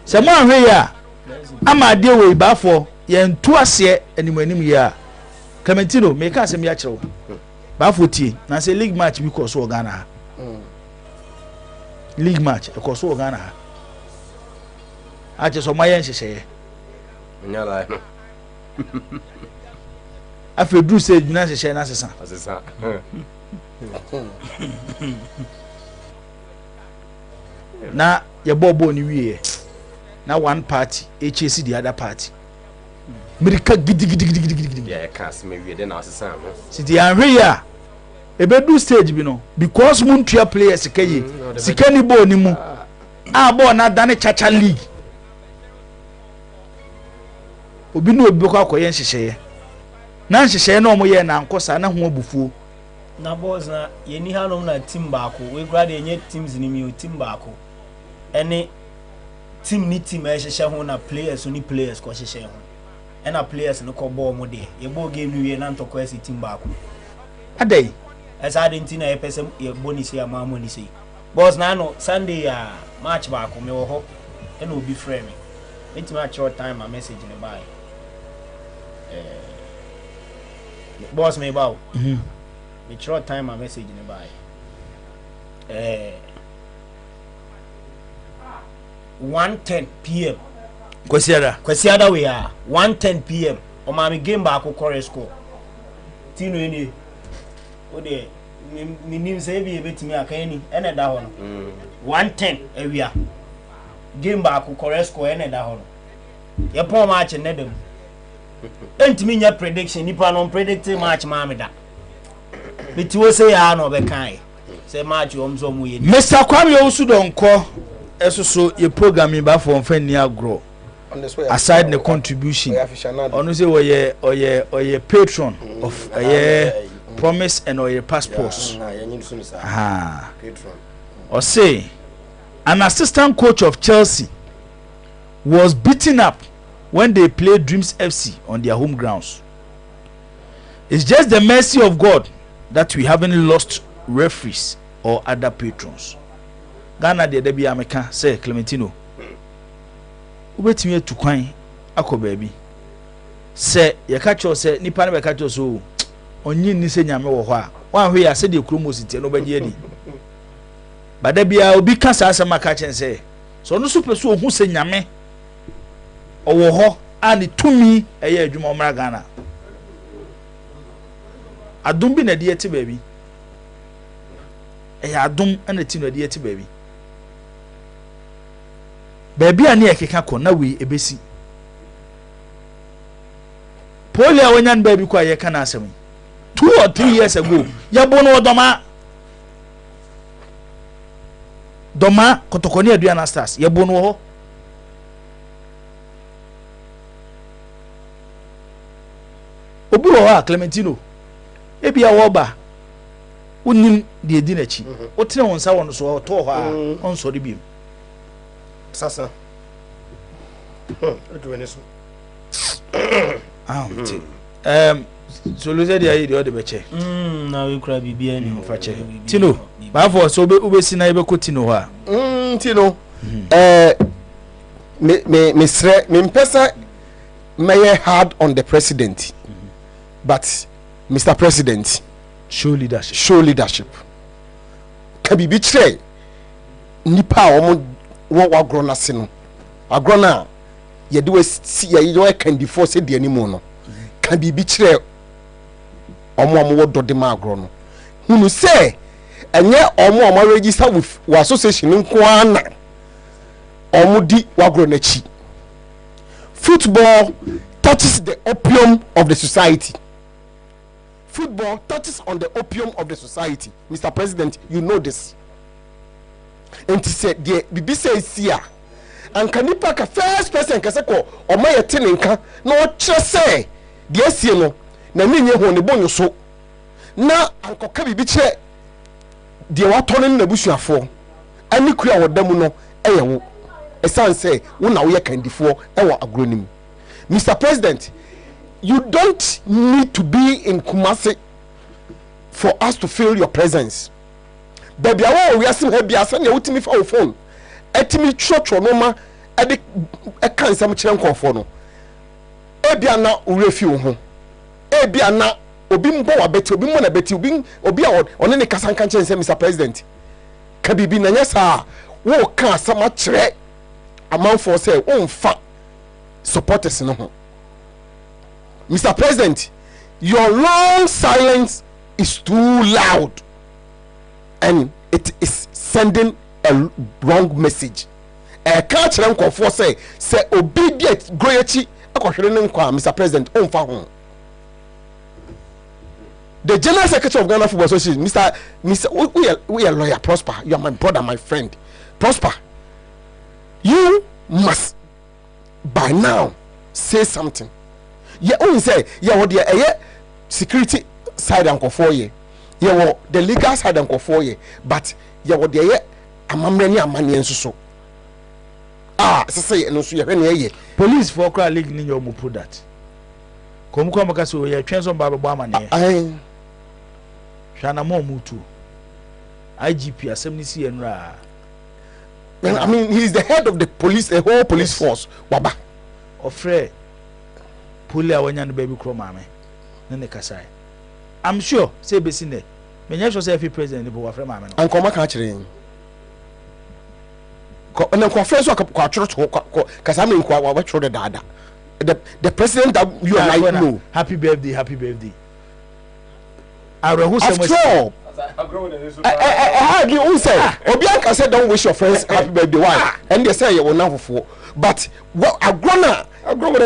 B: se mo ahwe ya ama de we bafo ye ntu ase animanim ya Clementino me ka se me ya kire wo bafo tie na say league match bi ko so Ghana league match e ko so Ghana a je so mayen hyehyeye
C: nyala
B: afi dru say na hyehyeye na sesa na ye bobo ni wie na one party HAC the other party mirika gidi
C: ya cast me wie de na asesa no
B: sidi anhwe ya ebedu stage bi no because mun tua players kaye sika ni bo ni mu a bo na dane chacha league obi no obi ko akoye nhyehyeye na nhyehyeye na omo ye na nkosa na ho abufuo
A: na boss na ye ni hanom na team baako we grade enye teams ni mi team baako ene team ni team ehyehyɛ ho na players ni players ko hyehyɛ ho ena players no ko ball mo de ye ball game ni we na ntoko esi team baako
B: adai
A: esa Argentina ye pese ye bonus ya ma mo ni sei boss na no Sunday ya match baako me wo ho ena obi frame me enti match your time a message ne buy boss me bawo me short time a message ne buy 1:10 p.m. Kwesiada we are 1:10 p.m. O ma me game back ko chorus score. Tino eni. O de ni nim say bi ebetimi aka eni ene da ho no. 1:10 ewia. Game back ko chorus score ene da ho no. Ye pon match ne dem. Entimi nya prediction nipa no predict match ma me da. Beti wo say ya no be kan. Say match o mzo mu ye.
B: Mr. Kwame Osudonko so your programming ba for mfani agro aside the contribution onu say oye patron of promise and oye passports or say an assistant coach of Chelsea was beaten up when they played Dreams FC on their home grounds. It's just the mercy of God that we haven't lost referees or other patrons. Ghana de debi ameka say Clementino. Ubetimi etu kwan akọ baabi. Say ye ka cho say nipa na be ka cho so onyi ni se nyame wo ho a. Wan hwe ya se de kromosity no bagye ani. Bada bia obi ka sa asema ka chen say so no super so ohu se nyame owo ho ani tumi eye adwuma omra Ghana. Adum bi na de eti baabi. Adum na ti no de eti baabi. Baabi ani ekeka ko na we ebesi. Polia wanyan baabi kwa ye kana asem. 2 or 3 years ago, ya bono doma kotokoni aduana stars ya bono ho. Obi wo ha Clementino. Ebia wo ba. Unim de edi na chi. Otene won sa won so to ho a on so de biem.
C: Sasa. Oduene so.
B: So lo said ya de beche.
E: Na we kura bibia ni
B: fa che. Tino, ba for so ube si na ebe ko Tino ha.
C: Tino. Me sre me mpesa may hard on the president. But Mr. President,
B: show leadership.
C: Kabi bi tre nipa omo wo grona se no. Agrona ye de we si ye yo kan di force de animu no. Kabi bi tre omo wo dode ma agro no. Hunu se enye omo register with association nko ana. Omo di wagro na chi. Football touches the opium of the society. Football touches on the opium of the society. Mr. President, you know this. And he said, the BBC is here. And Kanipa ka first person kaseko o ma yete nka na o kire say de asie no na menye ho ne bonyo so na ankoka bibi kire de wato ne na busuafo ani kura wodamu no eye wo esan say wo na wo ye kandifo e wo agronim. Mr. President, you don't need to be in Kumasi for us to feel your presence. Baby, I we are seeing her be as an ultimate phone. Etimi church no ma e kan sam kire nkofo no. Ebia na urefi ho. Ebia na obi mbo wa beti obi mo na beti obi a one ne kasanka nche nse Mr. President. Ka bibi na nyesa wo kan sama kire amanfo say wo mfa supporters no ho. Mr. President, your long silence is too loud and it is sending a wrong message. Can't for say obedient groyechi Mr. President the General Secretary of Ghana Football Association, Mr. We are lawyer Prosper. You are my brother, my friend. Prosper, you must by now say something. You only say, what the security side and for ye. You the legal side and for ye. But you what the amamreni amani and so. Say no so ye.
B: Police for cry league in your mupu that. Come makaso ye chance on Baba Bama. Shana mo mutu. IGP assembly CNRA.
C: I mean, he is the head of the police, the whole police force. Waba.
B: Ofre. Pulia wanyan baby cromame. Nene kasai. I'm sure, say besine. Menya sure say president bo wafre mame no.
C: And come ka kire. Na ko afre so kwa choro to kasa me kwa wa choro dada. The president that you and I know.
B: Happy birthday, happy birthday. Who
C: say Obianka said don't wish your friends happy birthday. Why? And they say you will now for. But what agrona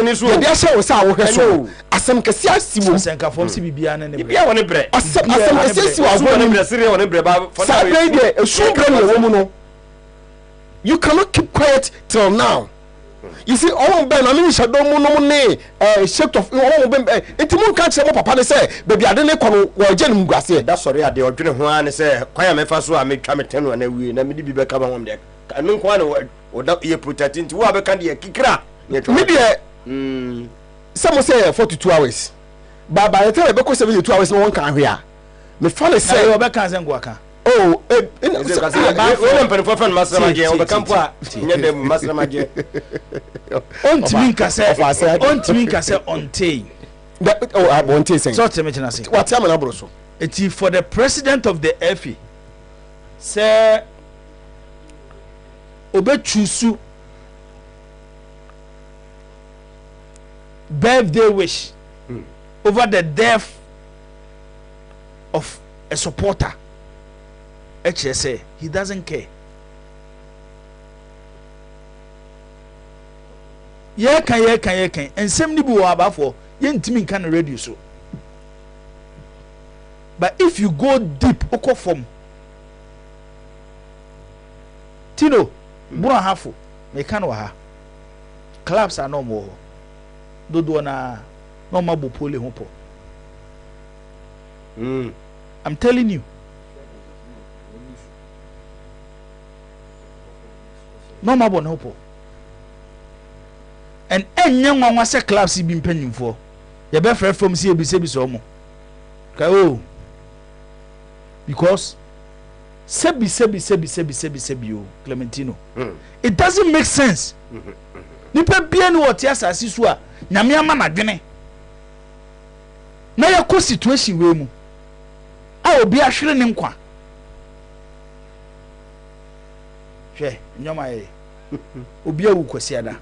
C: ni so they say we say wo hweso asem kesi asiwo
B: senka form si bibia na ne
A: bibia woni bre
C: asem kesi asiwo
A: agona bre sire woni bre ba
C: for that day esu bre ne wo mu no. You cannot keep quiet till now. You see all ben na me shadow mu no ne shape of all ben etimu kan che mo papa ne say baby ade ne kono wo je ne mguase
A: da sorry ade odwene ho an say kwan me fa so a me twa me tenu na wi na me di bi be ka ba hom de anu kwan o da ye protecting wo abeka de kikra
C: me de some say 42 hours baba e tell be ko 72 hours no won kan hwe a me fa le say
B: obeka sen go aka
C: oh
A: William Penfofen Mastermagia on the Campa, Mastermagia.
B: On to me, Cassa, on to me, Cassa, on tea.
C: Oh, I won't say
B: so to mention us.
C: What's an abroso?
B: It is for the president of the FE. Sir Obechusu birthday wish over the death of a supporter. HSA, he doesn't care. Yeah, can. And some people are about for yen can radio so. But if you go deep, oko from Tino, Buna Hafu, Mekano ha. Clubs are no more. Dodo na no mabu poli hopo. I'm telling you. No mabu no hopo. And young one was a clubs been pending for. You better from CBC so mo. Oh. Because sebi Clementino. It doesn't make sense. Nipa bia no what asase so a nyame ama na dwene. Na yakọ situation we mu. A obi ahwere ne nkwa. Hwe, nyoma ye. Obi awu kwasiada.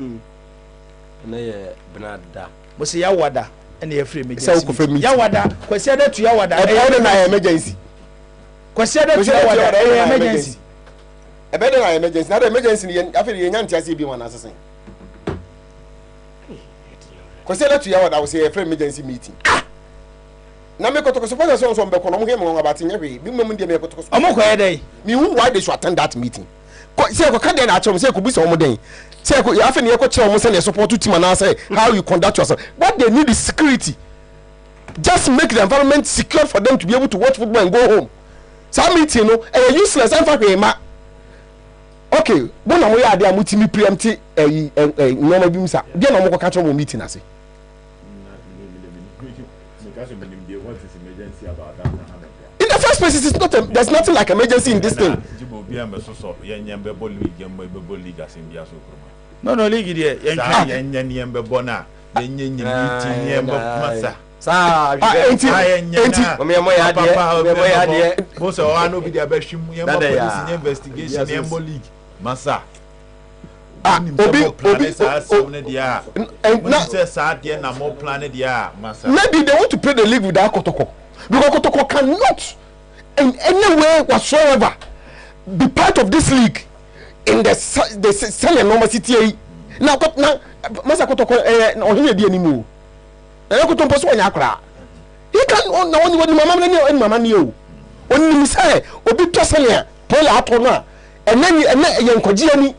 A: Na ye benada.
B: Mo se yawada ene ye free emergency.
C: Say ko free
B: yawada kwasiada tu yawada.
C: E na emergency.
B: Kwasiada tu yawada emergency.
C: E be na emergency. Na emergency ni afere ye nyantia se bi wan asesen. Kwasiada tu yawada wo say free emergency meeting. Na me kotoko suppose so mbe kono mo he mo abati nyehwe bi mmom ndie me kotoko.
B: Omo koye dey.
C: Me who why they should attend that meeting. Say ko kan dey na achom say ko bi so mo den. Say ko ya afeni e ko che mo say support team and say how you conduct yourself. What they need is security. Just make the environment secure for them to be able to watch football and go home. Some meeting no useless and for ma. Okay, bona mo ya dey amutimi preempt normal bi msa. Dey na mo ko catch mo meeting ase. In the first place, it's not there's nothing like emergency in this thing.
B: No, league there.
C: Maybe they want to play the league without Kotoko. Because Kotoko cannot in any way whatsoever be part of this league in the sell normal city. Now Masa Kotoko on here anymore. Na Kotoko so nya kra. He can na only what mama ni o. Oni mi say obi to sell Paul ato na ene yenkoji ani.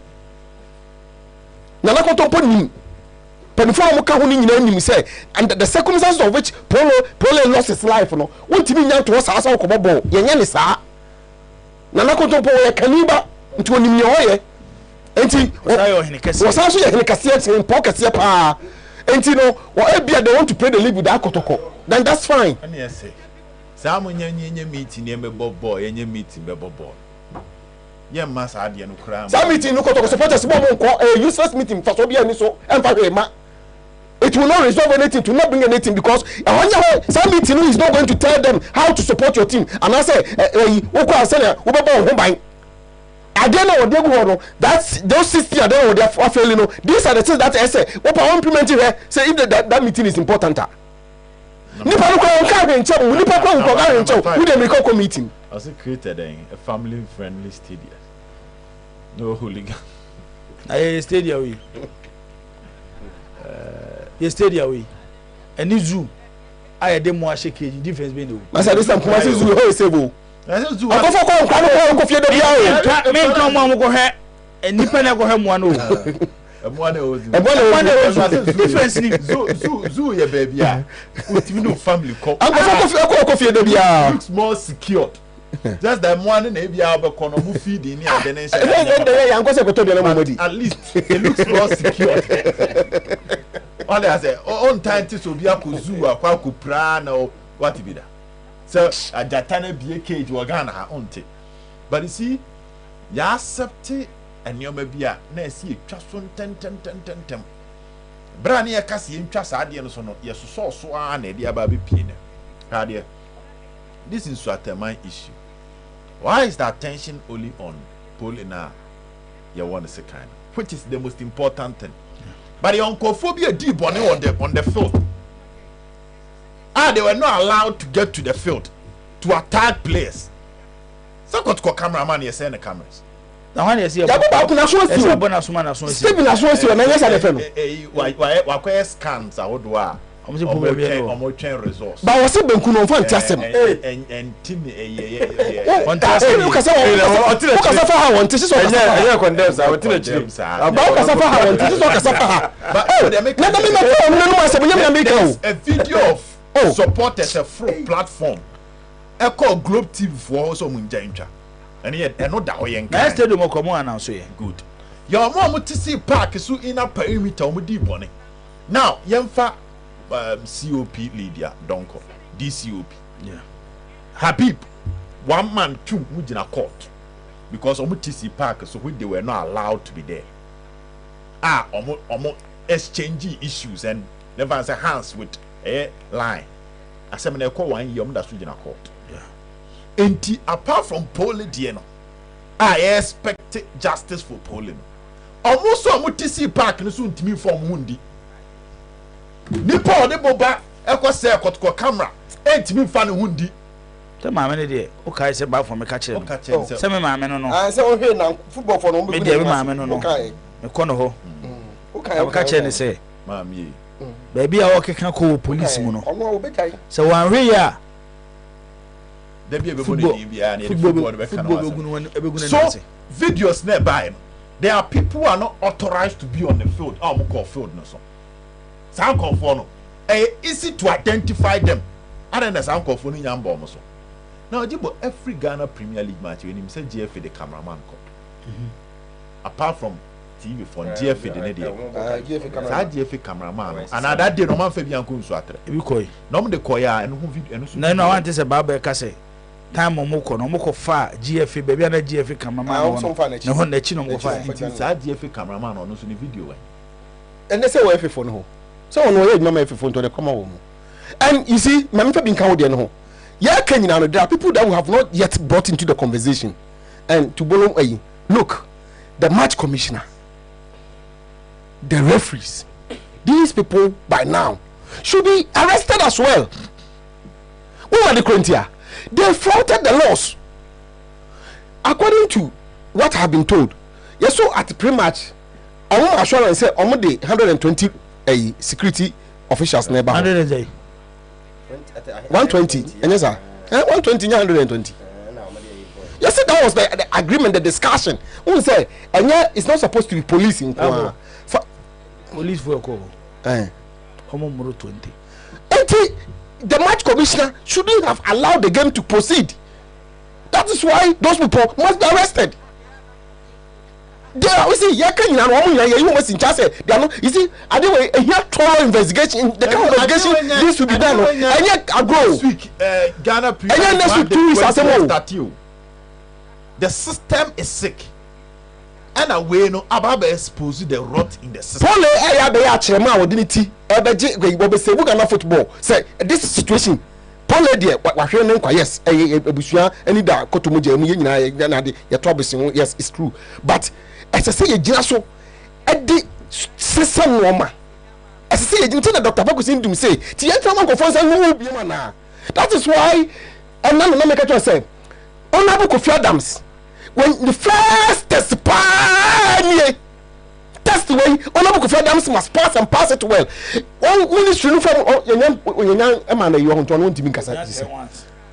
C: Na Kotoko ni Penifo mo ka ho ni nyina nim say and the circumstances of which Paul lost his life no wontimi nya to sa asa ko bobo yenye ne saa na Kotompo ye kaniba nti onim ye hoye enti wosa so ye hene kase e po kase pa enti no wo ebia they want to play the league with that Kotoko then that's fine
F: and yes say sa mo nya meeting ye me bobo ye nya meeting be bobo ye masa ade no kra
C: sa meeting no Kotoko supporters bo mo nko useless meeting for so bia ni so emfa hwe ma. It will not resolve anything, to not bring anything because some meeting is not going to tell them how to support your team. And I say, I don't know what they go. That's those 60 I don't know what they're failing. These are the things that I say. What I implement here, say if that meeting is important. Meeting.
F: I also created a family friendly stadium. No hooligan.
B: I stadium. You stay away. And this zoo, I had more shake difference between you.
C: Master, this time, Kumasi Zoo, how is it? I go
B: for and Nippon go home one. Difference
F: zoo, yeah, baby. With no family call.
C: Looks
F: more secure. Just that one in every hour corner who feed in here. At least it looks more secure. All I say, on time to be a kuzu, a quaku pran or what be that. So a jatana be a cage or gana auntie. but you see ya accept enioma bia na see twa so ntem bra na ye kase ye ntwa saade no so no ye so a na dia ba be pie na ade this is a termine issue. Why is the attention only on polling now? You want to say kind, which is the most important thing. But the oncophobia deep on the field. They were not allowed to get to the field to attack players. So got to cameraman here saying the cameras.
B: Now when you see a
F: scans are what resource.
C: But was it Benkuno fan Tassem?
F: And Timmy,
C: one Tassem, you can say, I want to see I condemns. I will tell you. About Casafa, I want to see a
F: video of supporters a full platform. I call Globe TV for also Munjaincha. And yet, and not that way.
B: I stayed more common now, so
F: good. Your mom to see park is so in a perimeter with deep bonnet. Now, young fa. COP Lydia Donko, DCOP.
B: Yeah.
F: Habib, one man, two, in a court because TC Park, so they were not allowed to be there. Exchanging issues and never answer hands with a line. I said, I call 1 year, that's in a court.
B: Yeah.
F: And apart from polling, I expect justice for polling. Almost so TC Park, and soon to me from Mundi. Nipo de boba ekwo se ekotko camera entimi fa ne hundi
B: se maame ne de o kai se ba for me ka kire no se me maame no no
C: se o hwe na football for no
B: me de maame no no me kono ho o kai o ka kire ne se
F: maame
B: ba bia o keka ko police mu no
C: ono o betai
B: se wan hwe ya
F: da bia be go ne bia na football be kana so videos na buy there are people who are not authorized to be on the field mo call field no so sound conform easy to identify them. I don't know sound conform in Yambo so. Now Jibo every Ghana Premier League match when him say GFA the cameraman come. Apart from TV for GFA the media. GFA cameraman. And that day no man Fabian Kunsu atre.
B: E bi koy.
F: No me de koya and who video and so.
B: No I want to say Baba ka say time mo ko no mo ko fa GFA baby na GFA cameraman no ho na chi no mo fa.
F: Sa GFA cameraman no so ni video.
C: And they say we FF no. So on way mama if phone to the come home. And you see, my people been count there no. Yeah, Kenya there are people that we have not yet brought into the conversation. And to follow look, the match commissioner, the referees, these people by now should be arrested as well. Who are the Corinthia? They flouted the laws. According to what I have been told, yes, so at the pre-match, I want assurance say almost 120 security officials nearby.
B: 120
C: and yes sir 120 120. Yes, that was the agreement, the discussion. Who say and yeah, it's not supposed to be police in
B: police for call 20.
C: The match commissioner shouldn't have allowed the game to proceed. That is why those people must be arrested. They are, you see, you was in charge. They are not, you see, I do a thorough investigation. The kind of investigation needs to be done. And yet, I go.
F: Next week, Ghana Premier
C: League. Next week, 2 weeks as well.
F: The system is sick. And away no about expose the rot in the system.
C: Pole aya be ya chairman odinity ebeje we say Ghana football. Say this situation. Pole there wahwe ne nkwa yes ebusua ani da kotomoja mu nyina na de ye trouble yes it's true. But as I say ye gina so e di system normal. As I say ye gina Dr. Poku Sindum say ti ye trauma go for say no bi ma na. That is why and now no make it say Honorable Kofi Adams when the first test way Honorable Kofi Adams must pass and pass it well. One ministry no from yenyan emana you want to ntimi kasa.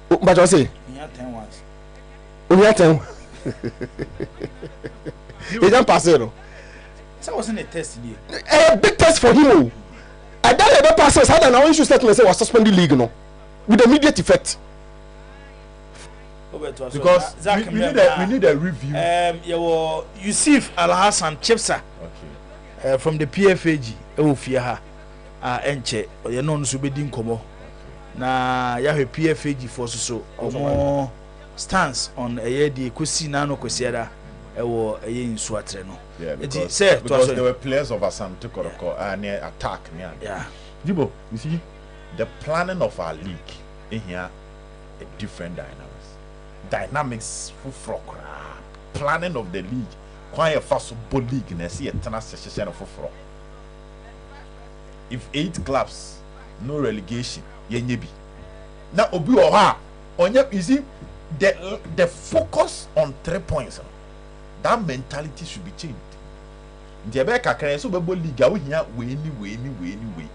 C: But I say
B: 10 once.
C: Only 10. He don't pass it.
B: So wasn't a test
C: a big test for him. I don't ever pass it. Had an issue statement say was suspended league no with immediate effect.
F: Because we need a review.
B: Yusuf Al Hassan Chipsa from the PFAG Eufia Enche or no Subedin Como. Na Yahweh PFAG for so stance on the kosi na no kosiera ewo nsu atre no.
F: Yeah, because there were players of Asante Koroko and attack.
B: Yeah.
F: Jibo, you see, the planning of our league in here a different dynamics for planning of the league. Quite a fast football league and see a transition of for. If 8 clubs, no relegation, yenyebi. Now obi oha onye you see the focus on 3 points. That mentality should be changed. The America can so bebo league we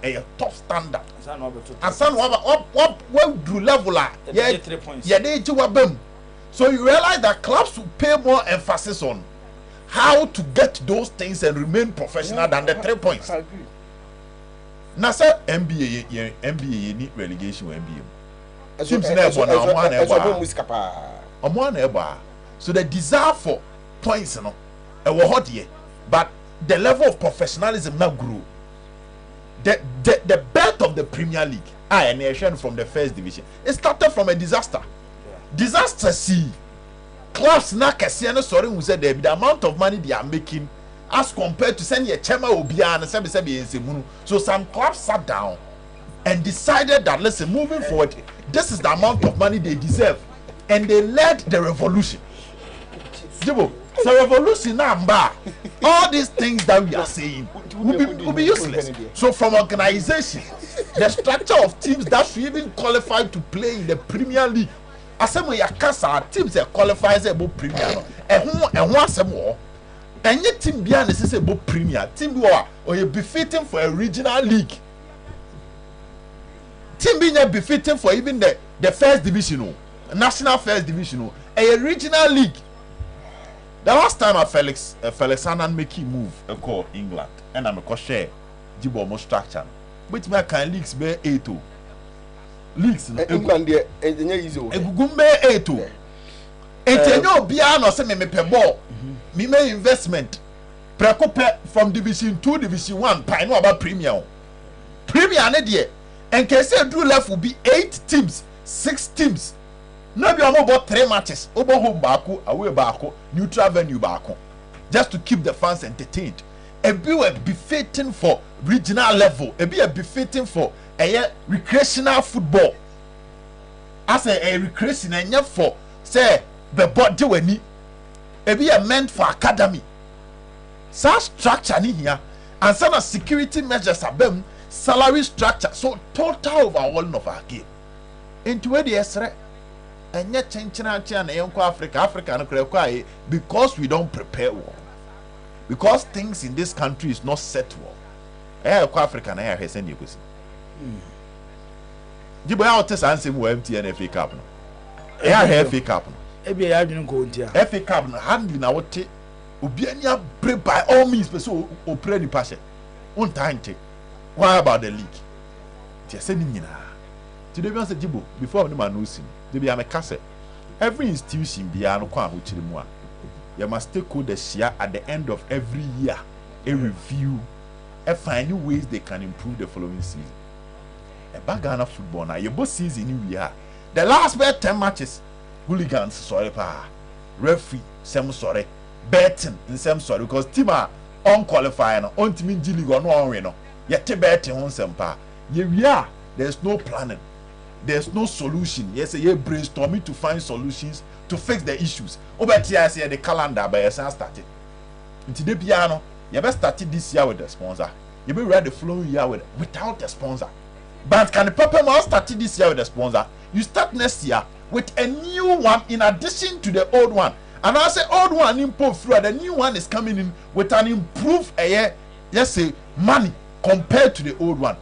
F: here a top standard. Asan what do level yeah 3 points. Yeah they so you realize that clubs will pay more emphasis on how to get those things and remain professional than the 3 points. I agree. Now say NBA need relegation NBA. So the desire for points but the level of professionalism now grew. The birth of the Premier League and from the first division, it started from a disaster. Disaster see clubs now sorry who said the amount of money they are making as compared to sending a chairman Obian and so some clubs sat down and decided that listen, moving forward, this is the amount of money they deserve, and they led the revolution. So revolution now, all these things that we are saying will be useless. So from organization, the structure of teams that should even qualify to play in the Premier League, as some teams that qualify as a Premier, and once more. And yet team beyond is a Premier team or you befitting for a regional league. Team being befitting for even the first division, national first division, a regional league. The last time Felix Annan make him move call England and I'm a share Jibo more structure. Which my can leagues be 8 leagues
C: England engineer easy.
F: Egugumbe 8 engineer biano say me pe ball. Me make investment. Precope from division 2 division 1 pay no about premier. Premier na there. And can say do left will be 8 teams, 6 teams. No be about 3 matches. Over home bako, away bako, neutral venue bako. Just to keep the fans entertained. A be befitting for regional level. A be befitting for a recreational football. As a recreation and for say the body we need. A be meant for academy. Such structure ni here and some security measures are them. Salary structure, so total overhauling of our game. Into where the esre and yet changing and Africa and because we don't prepare well. Because things in this country is not set well. Africa and I send you. Jibo out test and say we empty and FA Cup. FA Cup. FA Cup hand na wote obiania break by all means person o pray the passion. On time take. Why about the league? Just saying, today we say Jibo before the man knows him. They be a cassette. Every institution be a no kwa huchirimwa. You must take the share at the end of every year, a review, and find new ways they can improve the following season. A Bagana football now, your both season new year. The last 10 matches, hooligans sorry pa, referee some sorry, betting in some sorry because team are unqualified, on team G League or no. Yet betting on some pa. There's no planning. There's no solution. Yes, you're brainstorming to find solutions to fix the issues. Over here, I say the calendar by your son started. Into the piano, you best started this year with the sponsor. You be ready the following year without the sponsor. But can the Papa Man started this year with the sponsor? You start next year with a new one in addition to the old one. And I say old one improved through, the new one is coming in with an improved let's say money compared to the old one.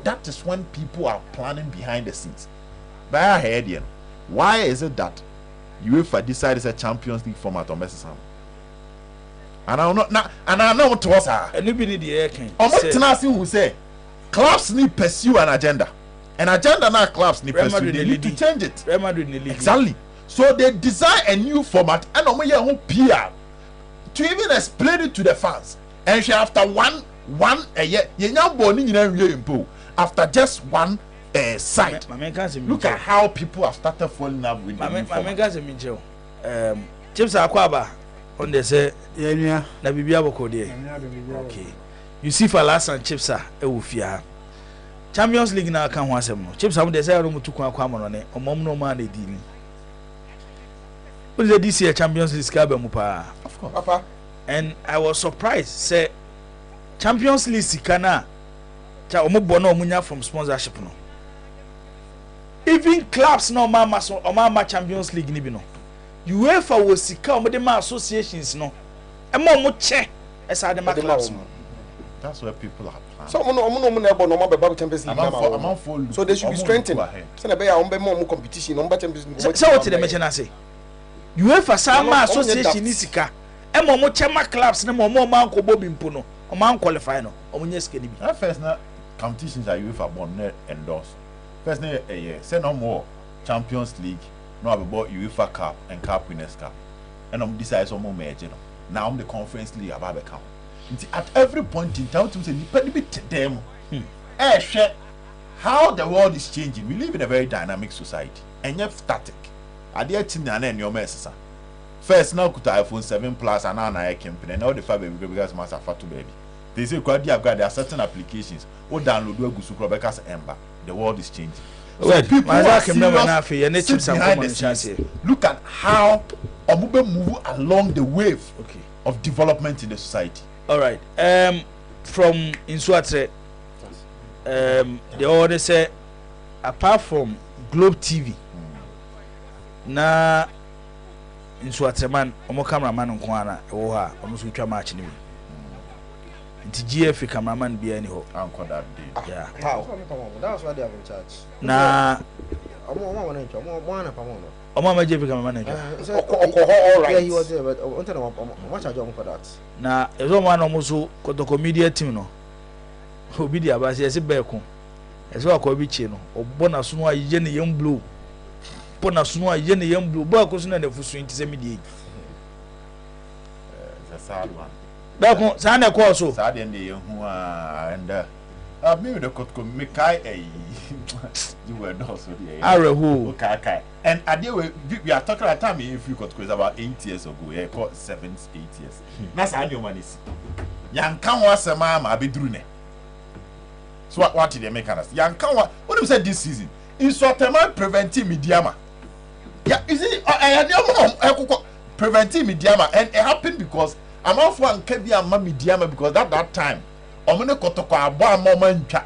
F: That is when people are planning behind the scenes. But I heard you. Why is it that UEFA decided a Champions League format on Messi? And I know what was her.
B: Anybody the air can.
F: Who say clubs need pursue an agenda. An agenda now clubs need pursue. They need to change it. Exactly. So they design a new format and PR to even explain it to the fans. And after one a year, after just one side. Look at how people have started falling in love with the
B: Chips Akwaba on the say, yeah, na bibia boko de. Okay. You see for last and Chips e wo fia. Champions League na kan ho asem no. Chips am de say ro mutu kwa kwa mo ne. Omom no ma na di ni. What is this year Champions League ska ba mu pa?
C: Of course. Papa.
B: And I was surprised say Champions League sika na cha omobo na omunya from sponsorship no. Even clubs no ma Champions League ni bi no. UEFA was sika omode ma associations no. E ma omo che esa de ma clubs no.
F: That's where people are planning.
C: So omo na ebo no ma be Champions League. So they should be strengthened. So na be ya ombe mo competition, ombe Champions League.
B: So what they mention say? UEFA sama association ni sika. E ma omo che ma clubs na ma anko bobi mpo no. Omo an qualify no. Omo nye sika ni bi.
F: First na competitions are UEFA born net endorse. First na say no more Champions League. No about UEFA Cup and Cup Winners' Cup. And decide some more major. Now the Conference League about the count. At every point in time, to say them. Share how the world is changing. We live in a very dynamic society. And yet static. I dare tin and your mess. First now could iPhone 7 Plus and now I can and now the five baby because master fatu baby. They say there are certain applications or download do go because Ember. The world is changing. So people are serious behind the scenes. Look at how Omube move along the wave of development in the society.
B: All right. From Insuatre, they already say apart from Globe TV, na Insuatre man, omo cameraman nkwana ewo ha, omo so twa match ni. Nti GF cameraman bia ni ho.
F: Anko that day.
B: Yeah.
C: How? That's why they are in charge.
B: Na
C: omo wana ncho, omo na pamono.
B: Omo ma GF cameraman ncho.
C: All right.
F: Yeah,
C: he was there, but until what charge for that?
B: Na ezo ma na omo so Kotoko media team no. Obi dia ba se be ko. Ezo akọ bi chi no. Obo na so no aye ne yam blue. Po na so no aye ne yam blue. Bo akoso na fusu nti se media.
F: It's a sad one.
B: Dako sa na call so
F: sad and the hu and maybe the could make you were also the
B: Arahu
F: okay and we are talking at time if you got about 8 years ago 7-8 years that's how your money is yan kan was a mama be drune so what did they make us yan kan what you said this season in sort of preventive mediama yeah is it preventive mediama and it happened because I'm off one kebi amma mediama because that time omune kotoko abo amma ntwa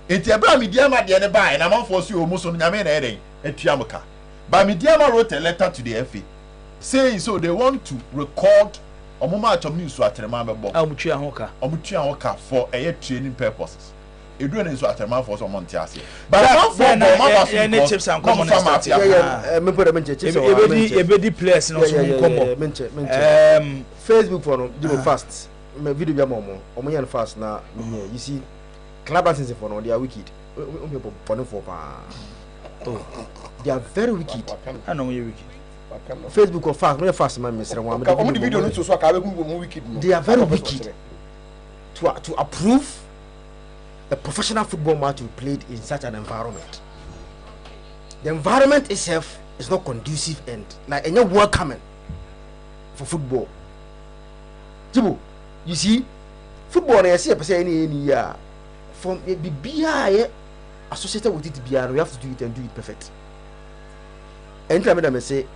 F: enti ebra mediama de ne bai na amfo so omu so nyame na eden atuamka but mediama wrote a letter to the FA saying so they want to record omuma atom news atrema bebo omutua hoka for a training purposes edu na nso atrema for so monte ase but
B: any chips and common
C: me put them in chips
B: ebedi players no so common
C: Facebook for no do fast me video bia momo omo fast na you see club license for no they are wicked for pa they are very wicked
B: I know you wicked
C: Facebook or fast me fast man mesre one
B: the video no so ka be go wicked
C: they are very wicked to approve a professional football match we played in such an environment. The environment itself is not conducive and like any welcoming for football. Jibu, you see, football I see a person any year from the BI associated with it BI, we have to do it and do it perfect. Anytime I say,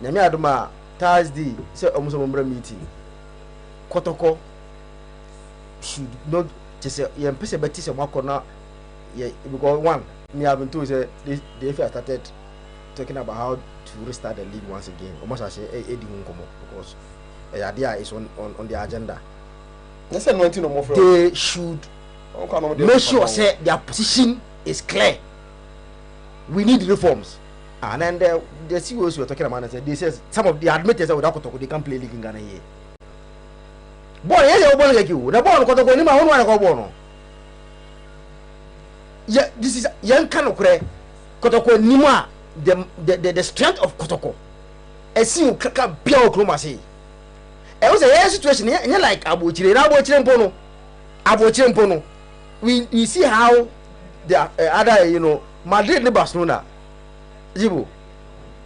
C: Nyame Adoma Thursday, say almost a meeting. Kotoko should not just say person better say wakona because one me have been told say the FA started talking about how to restart the league once again almost as say because the idea is on the agenda. They should make sure say their position is clear. We need reforms. And then the CEOs were talking about it. They says some of the admitters that without Kotoko they can't play league in Ghana here. Boy, yes, you want to you. The ball Kotoko ni ma won wan ko ball. Yeah, this is young kind of Kotoko ni ma the strength of Kotoko. E si o kaka bia o kroma say. E was a situation here like abochire mpo no. We see how other, you know, Madrid and Barcelona. Jibo.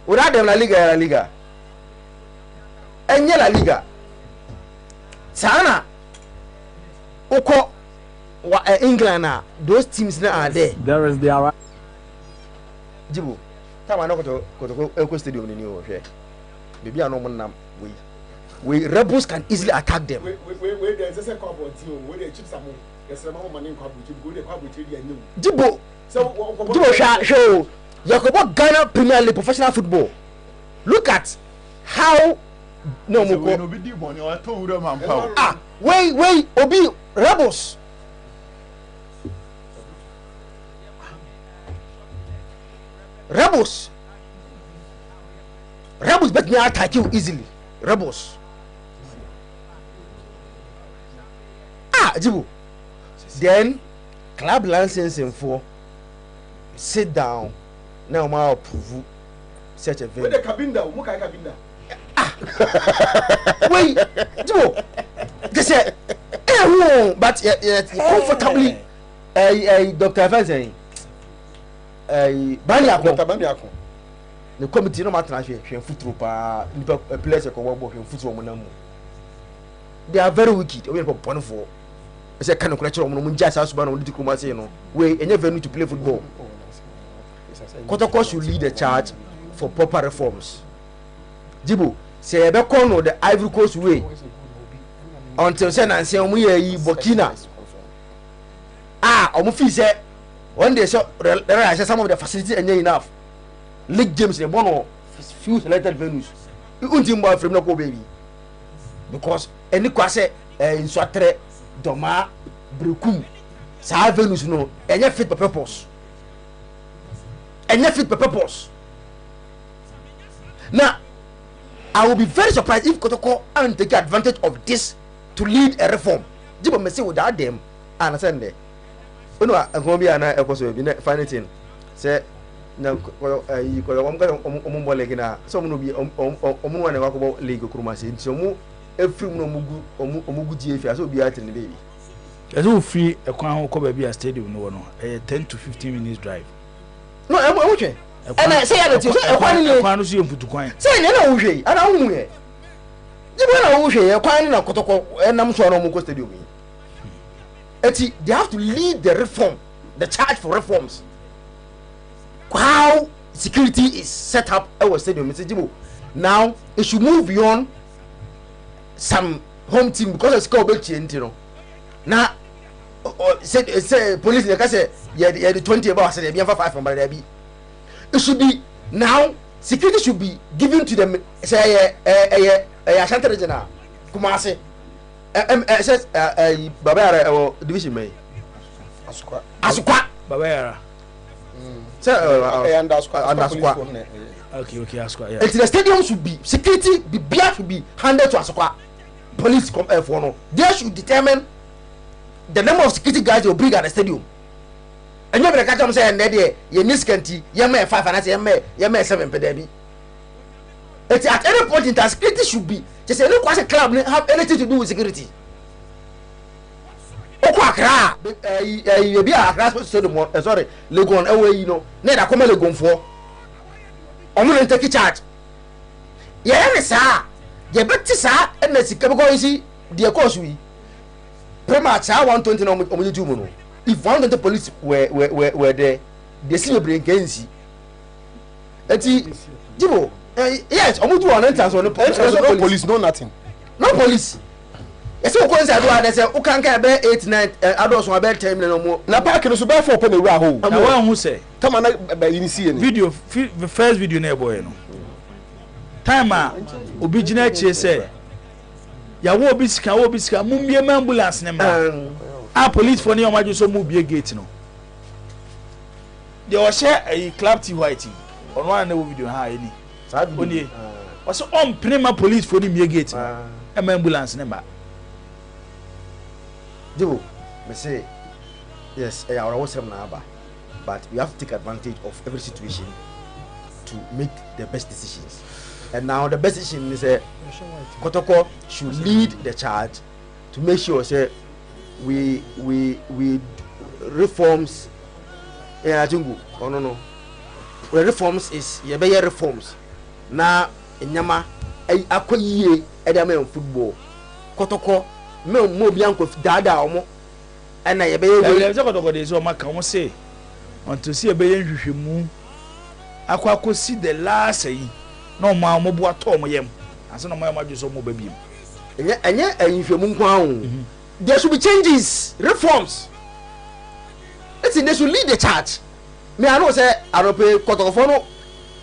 C: Without them, La Liga. And La Liga. Sana. Oko. England now. Those teams now are there.
B: There is the right.
C: Jibo. Come on, go to stadium in New York. Maybe I know one we rebels can easily attack them.
D: Wait, there's a second team where they chip some. Yes, I'm on money.
C: Jibo. Jibo show. Yakobo Ghana Premier League professional football. Look at how no wait, Obi rebels. Rebels bet me attack you easily. Rebels. Jibu. Then club licensing for sit down. Now ma approve such a venue.
D: Where the Kabinda? Muka Kabinda.
C: Wait, Jibu. They say, but comfortably. Dr. Evans saying. Baniako. The committee no matter if football pa players ko wo football mo namu. They are very wicked. We for pon for. Say kan ko lecture mo just as ba no di kuma say no. We enye venue to play football. Kotoko should lead the charge for proper reforms. Jibo, say be no the Ivory Coast way. Until say na say omo yi Burkina. Omo fi say one day so there some of the facility enye enough. League games they born few selected venues. You unti mba from no baby. Because any kwase in Swatre, Doma, Brukum, sa venues no enye fit for purpose. Enye fit for purpose. Now, I will be very surprised if Kotoko and take advantage of this to lead a reform. Jibo me say without them, understand there. You know, I'm going to be an final thing. Say, na you ko omumbo legina so mu bi omu wane wakobo league kurumase nti omu efrim no omugu GF aso bi at ne baby
B: ezo free ekwan ho ko ba bi a stadium no no 10 to 15 minutes drive
C: no emu hwe na say ya so ekwan
B: no so yemputu kwan
C: say ne na wo hwe ana wo hu ye jibo na wo hwe ekwan na kotoko enam so no mu ko stadium yi eti they have to lead the reform, the charge for reforms. How security is set up our stadium, Mr. Jibo. Now it should move beyond some home team because it's called change, you know. Now, say police, like I say, yeah, the 20 about say they 5 from there be. It should be now security should be given to them. Say Ashanti regional, Kumasi, says Babara division may. Asukwa
B: Babara.
C: Okay, Asukwa. Yeah. The stadium should be security. The beer should be handed to Asukwa. Police come for no. They should determine the number of security guys they will bring at the stadium. And you catch them saying that you miss Kenti, you may 5 and I say you may 7 per day. At any point in time, security should be just a look as a club have anything to do with security. Okwa you be Accra stadium sorry Legon away you know na da come Legon for omo take charge ye na sa ye beti sa na sika because you see the course we pre-match 120 no omo do no if 120 police were there they see your brain can see eti Jibo yes omo do one entrance on no police no nothing no police. Yes, o ko inside do say o kan ka be 8 9 adults on be 10 million mo na park no so be 4 pe na wura ho
B: na wan hu say
C: come na be ni see ni
B: video the first video na boy no time a obi gina chie say ya wo obi sika mu mbie ambulance ne ma police for ni o majo so mu bie gate no de o share a club T white ono an na wo video ha ani oni o so on prima police for ni bie gate no ambulance ne ma
C: Jibo, me say yes, our but we have to take advantage of every situation to make the best decisions. And now the best decision is Kotoko should lead the charge to make sure say we reforms I think oh no reforms is ye be reforms na nyama akoyie e dey am football kotoko me mo bi anko dada omo na ye be
B: we kotoko dey so maka mo say unto see e be nhwehwemu akwa see the last yi no ma mo bo ato mo yem ase no ma adwo so mo ba biem
C: enye nhwehwemu nko ahun there should be changes reforms they should lead the charge. Me I know say Arope Kotofo no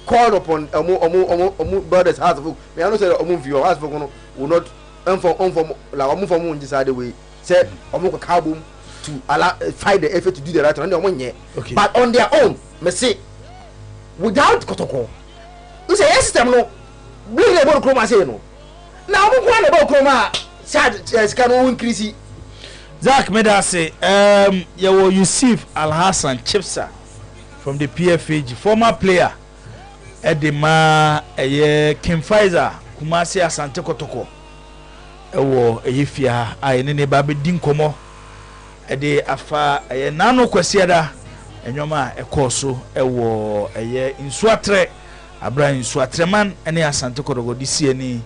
C: called upon omu brothers heart of me I know say omu view heart of no will not inform like omu from on decide way say omu ko kabum to allow fight the effort to do the right and omu nye but on their own me say without Kotoko you say system no bring the ball chroma say no now omu ko na ball chroma charge can no increase.
B: Zach Medase yawo Yusuf Al Hassan Chipsa from the PFAG former player Edema Kim Pfizer Kumasi Asante Kotoko ewo eyefia ayene ne ba be din komo ede afa nano kwasiada enwoma ekoso ewo nsuatre abra nsuatreman ene Asante Kotoko this year ni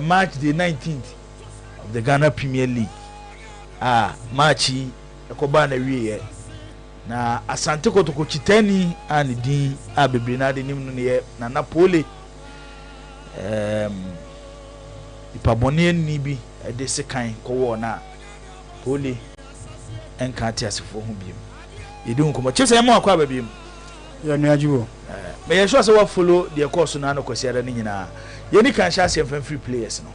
B: March the 19th of the Ghana Premier League Marchi ekoba na wiye na Asante Kotoko chitani ani din bebre na de nim no ne na Napoli ipabone ni bi de sekan ko na Poli enka ti asefo ho biem yedi nkomo chese yema akwa ba biem
G: ya nu ajibo
B: me ye sure say wa follow the course na kwasi ara ni nyina ye ni kan sha sem free players no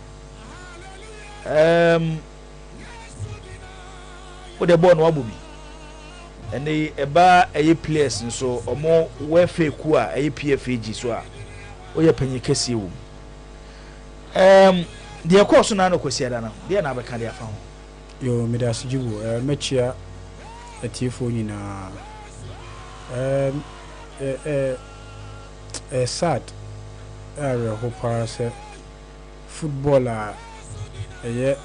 B: o de ball no abubi ene eba eye players nso omo wefe ku a eye PFAG so a o ye panyi kese wo the course na kwasi ara na de na abeka de afa ho
G: yo medas jibo mechia etifo nyina sad area hopa se footballer eye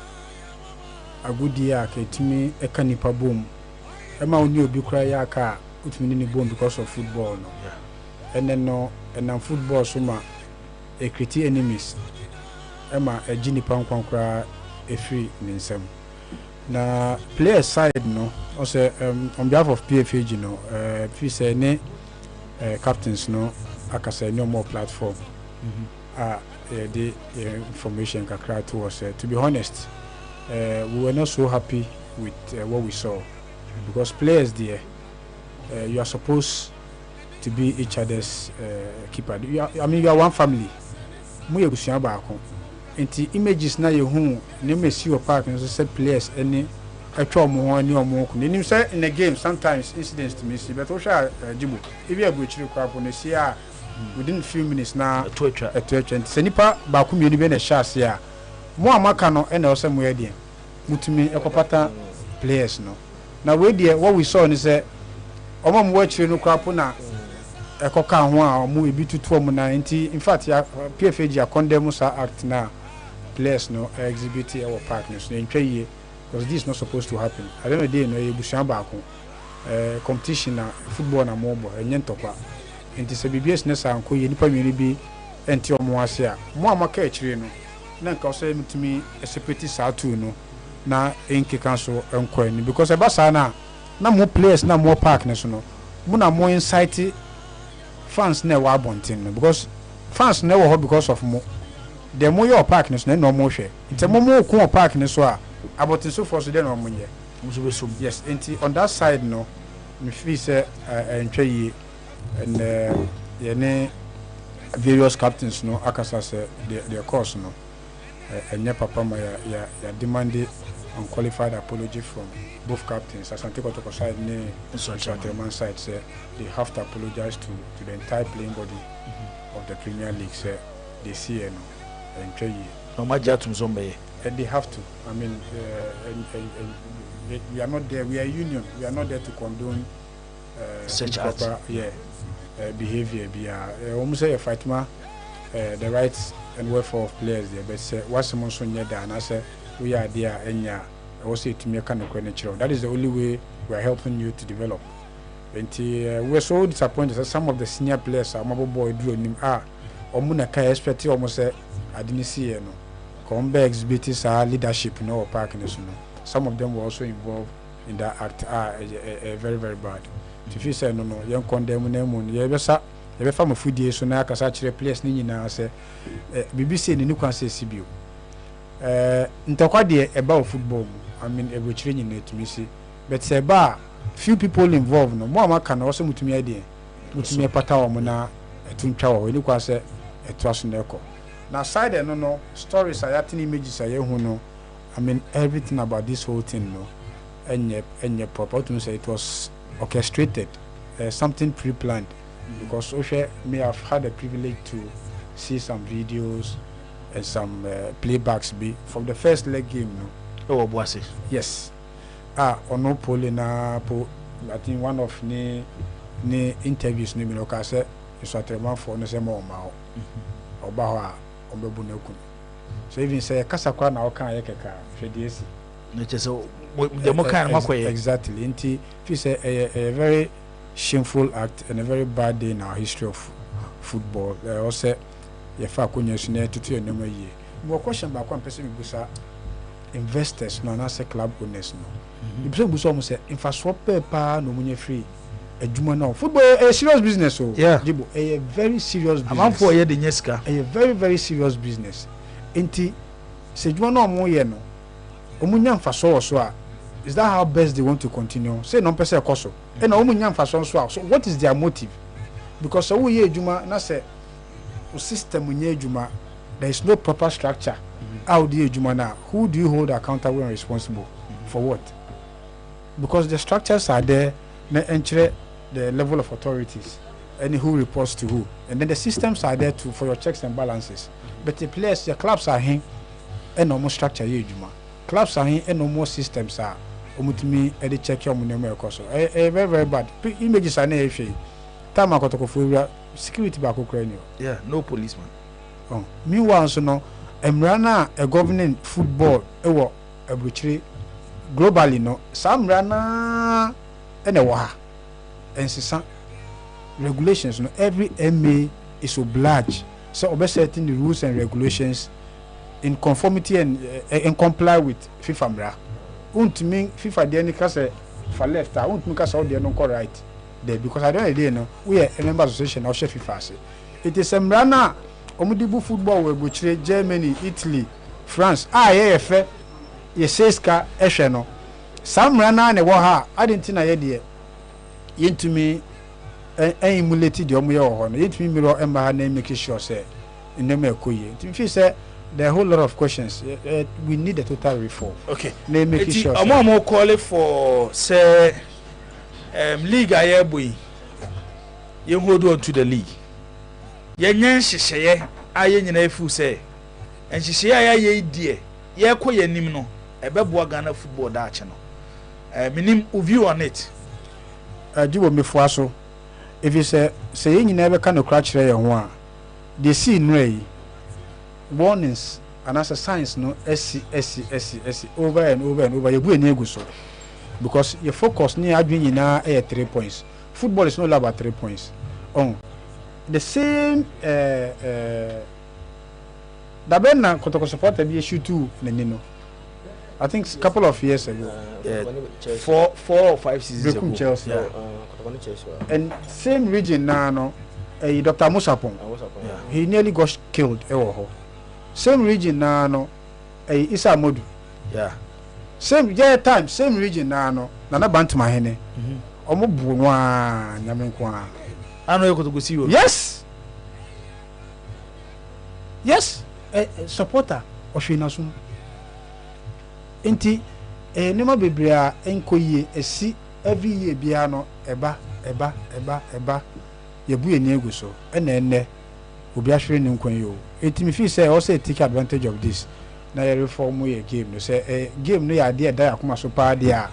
G: agudi a ketimi eka nipa bom ema oni obi kura ya ka utumi ni bom because of football no and then no and football so ma e create enemies ema egi nipa nkwankura efri ninsem na player side no also on behalf of PFAG no fi say ne captains no akasa no more platform the information kakra to us to be honest we were not so happy with what we saw because players there you are supposed to be each other's keeper. You are one family. Mu yegusia baako. Enti images na yehu ne mesi o park no say players any atwa omo ho ani omo ko. Nim say in the game sometimes incidents to me see but o sha jibo. If you go chiri kwa no see a within few minutes na to enti senipa baako mienu be na sha se a mo amaka no e na o say mo yedie. Mutumi ekopata players no. Na we there what we saw ni say omo mo chiri no kwa na ekoka ho a omo ebi tutu omo na enti in fact ya PFAG ya condemn sa act na players no exhibit our partners no ntwa yie because this is not supposed to happen. I don't know day no ebusuan baako competition na football na mobo enye ntokwa enti se BBS na sa anko ye nipa nwere bi enti omo ase a mo amaka akire no na nka so mutumi separate sa tu no na enke kan so enko ni because e ba sa na mo players na mo park na so no mo na mo insight fans na wa bontin no because fans na wo because of mo the mo your park no na mo hwe nti mo ko park no so a abotin so for so dey no mo nye yes nti on that side no me feel say entwa yi and ye various captains no akasa say the course no enye papa ma ya demand unqualified apology from both captains. Asante Kotoko side ne Nsontraman side say they have to apologize to the entire playing body of the Premier League. Say they see no and
B: no matter to
G: and they have to. I mean, we are not there. We are a union. We are not there to condone
B: such
G: proper behavior. We are almost say a fight the rights and welfare of players there. But say what's someone so near that and I say we are there and yeah, I will say to me kind of natural. That is the only way we are helping you to develop. And we're so disappointed that some of the senior players are mobile boy drew him. Omuna Kai expect almost I didn't see no. Come back exhibiting leadership in our park. Some of them were also involved in that act. Very, very bad. If you say no, young condemn them, you have a food day, so now I can actually place Nina say BBC in the new council CBU. Ntakwadi about football. I mean, every training it to me see, but say bar few people involved. No more can also move to me idea. Move to me a pata mona a tunchawa. When you can say a trust in echo. Now, side no stories I have images I know. I mean, everything about this whole thing, no, and yet proper to say it was orchestrated, something pre-planned. Because Osha may have had the privilege to see some videos and some playbacks be from the first leg game. No?
B: Oh, Boise.
G: Yes. Ono pole na po. I think one of the interviews ni mi say is what man for no say more mao. Oba ho ombebu na kun. So even say kasa kwa na okan ayekeka hwediesi.
B: No just the more kind makoye.
G: Exactly. Inti fi say a very shameful act and a very bad day in our history of football. Also, if I couldn't use it to your year. More question about one person busa investors, no, not say club owners, no. The person busa almost say infrastructure pa no money free. A juma now. Football a serious business, so
B: yeah.
G: A very serious business.
B: I'm for the nyeska.
G: A very, very serious business. Inti se juma no mo ye no. Omunya infrastructure so. Is that how best they want to continue? Say no person koso. And so what is their motive? Because so we juma na say system juma, there is no proper structure. How do you juma now? Who do you hold accountable and responsible for what? Because the structures are there, na enter the level of authorities, and who reports to who, and then the systems are there to for your checks and balances. But the players, the clubs are here, and no more structure juma. Clubs are here, and no more systems are. Omutumi edi check your money ekoso very very bad images are na efe time akotoko for security back Ukraine.
B: Yeah, no policeman.
G: Meanwhile so no emrana a governing football ewo abuchiri globally no samrana ene wa ensisa regulations no every MA is obliged so observing the rules and regulations in conformity and comply with FIFA mra. Untimi FIFA dey say for left untimi ka say dey no right there because I don't dey no we are a member association of FIFA say it is emrana omudibu football we buchire Germany, Italy, France ye seska ehwe no samrana na wo ha adentina ye dey yentumi emulate dey omoye wo ho no yentumi mirror emba na make sure say inema ekoye ntimi say there are a whole lot of questions. We need a total reform.
B: Okay.
G: Make sure.
B: I'm more calling for say league aye boy. You hold on to the league. Ye nyan hyehyeye aye nyina efu say. En hyehyeye aye die. Ye kɔ ye nim no. Ebeboa Ghana football da ache no. Minim view on it.
G: Jibo mefua so. If you say ye nyina be ka no kra kire ye ho a. They see no warnings and as a science no SC over and over you bu egu so because your focus near adwin na 3 points. Football is not about 3 points. The same da benna kotoko support be issue 2 nenino. I think a couple of years ago.
B: 4 or 5 seasons ago.
G: Chelsea. And same region now no Dr. Musapong. He nearly got killed same region na no Isa Modu.
B: Yeah.
G: Same time, same region na no Nana Bantama hene. Omo bunwa nyamenkwa.
B: Ano yoko to go see you.
G: Yes. Yes. Supporter Oshina sum. Enti nema bebrea enkoye esi every year bia no eba yebu eni egu so ene obi ahwere ne nkwan yo etimi fi say also take advantage of this na ye reform your game no say game no ya de da yakoma so pa de a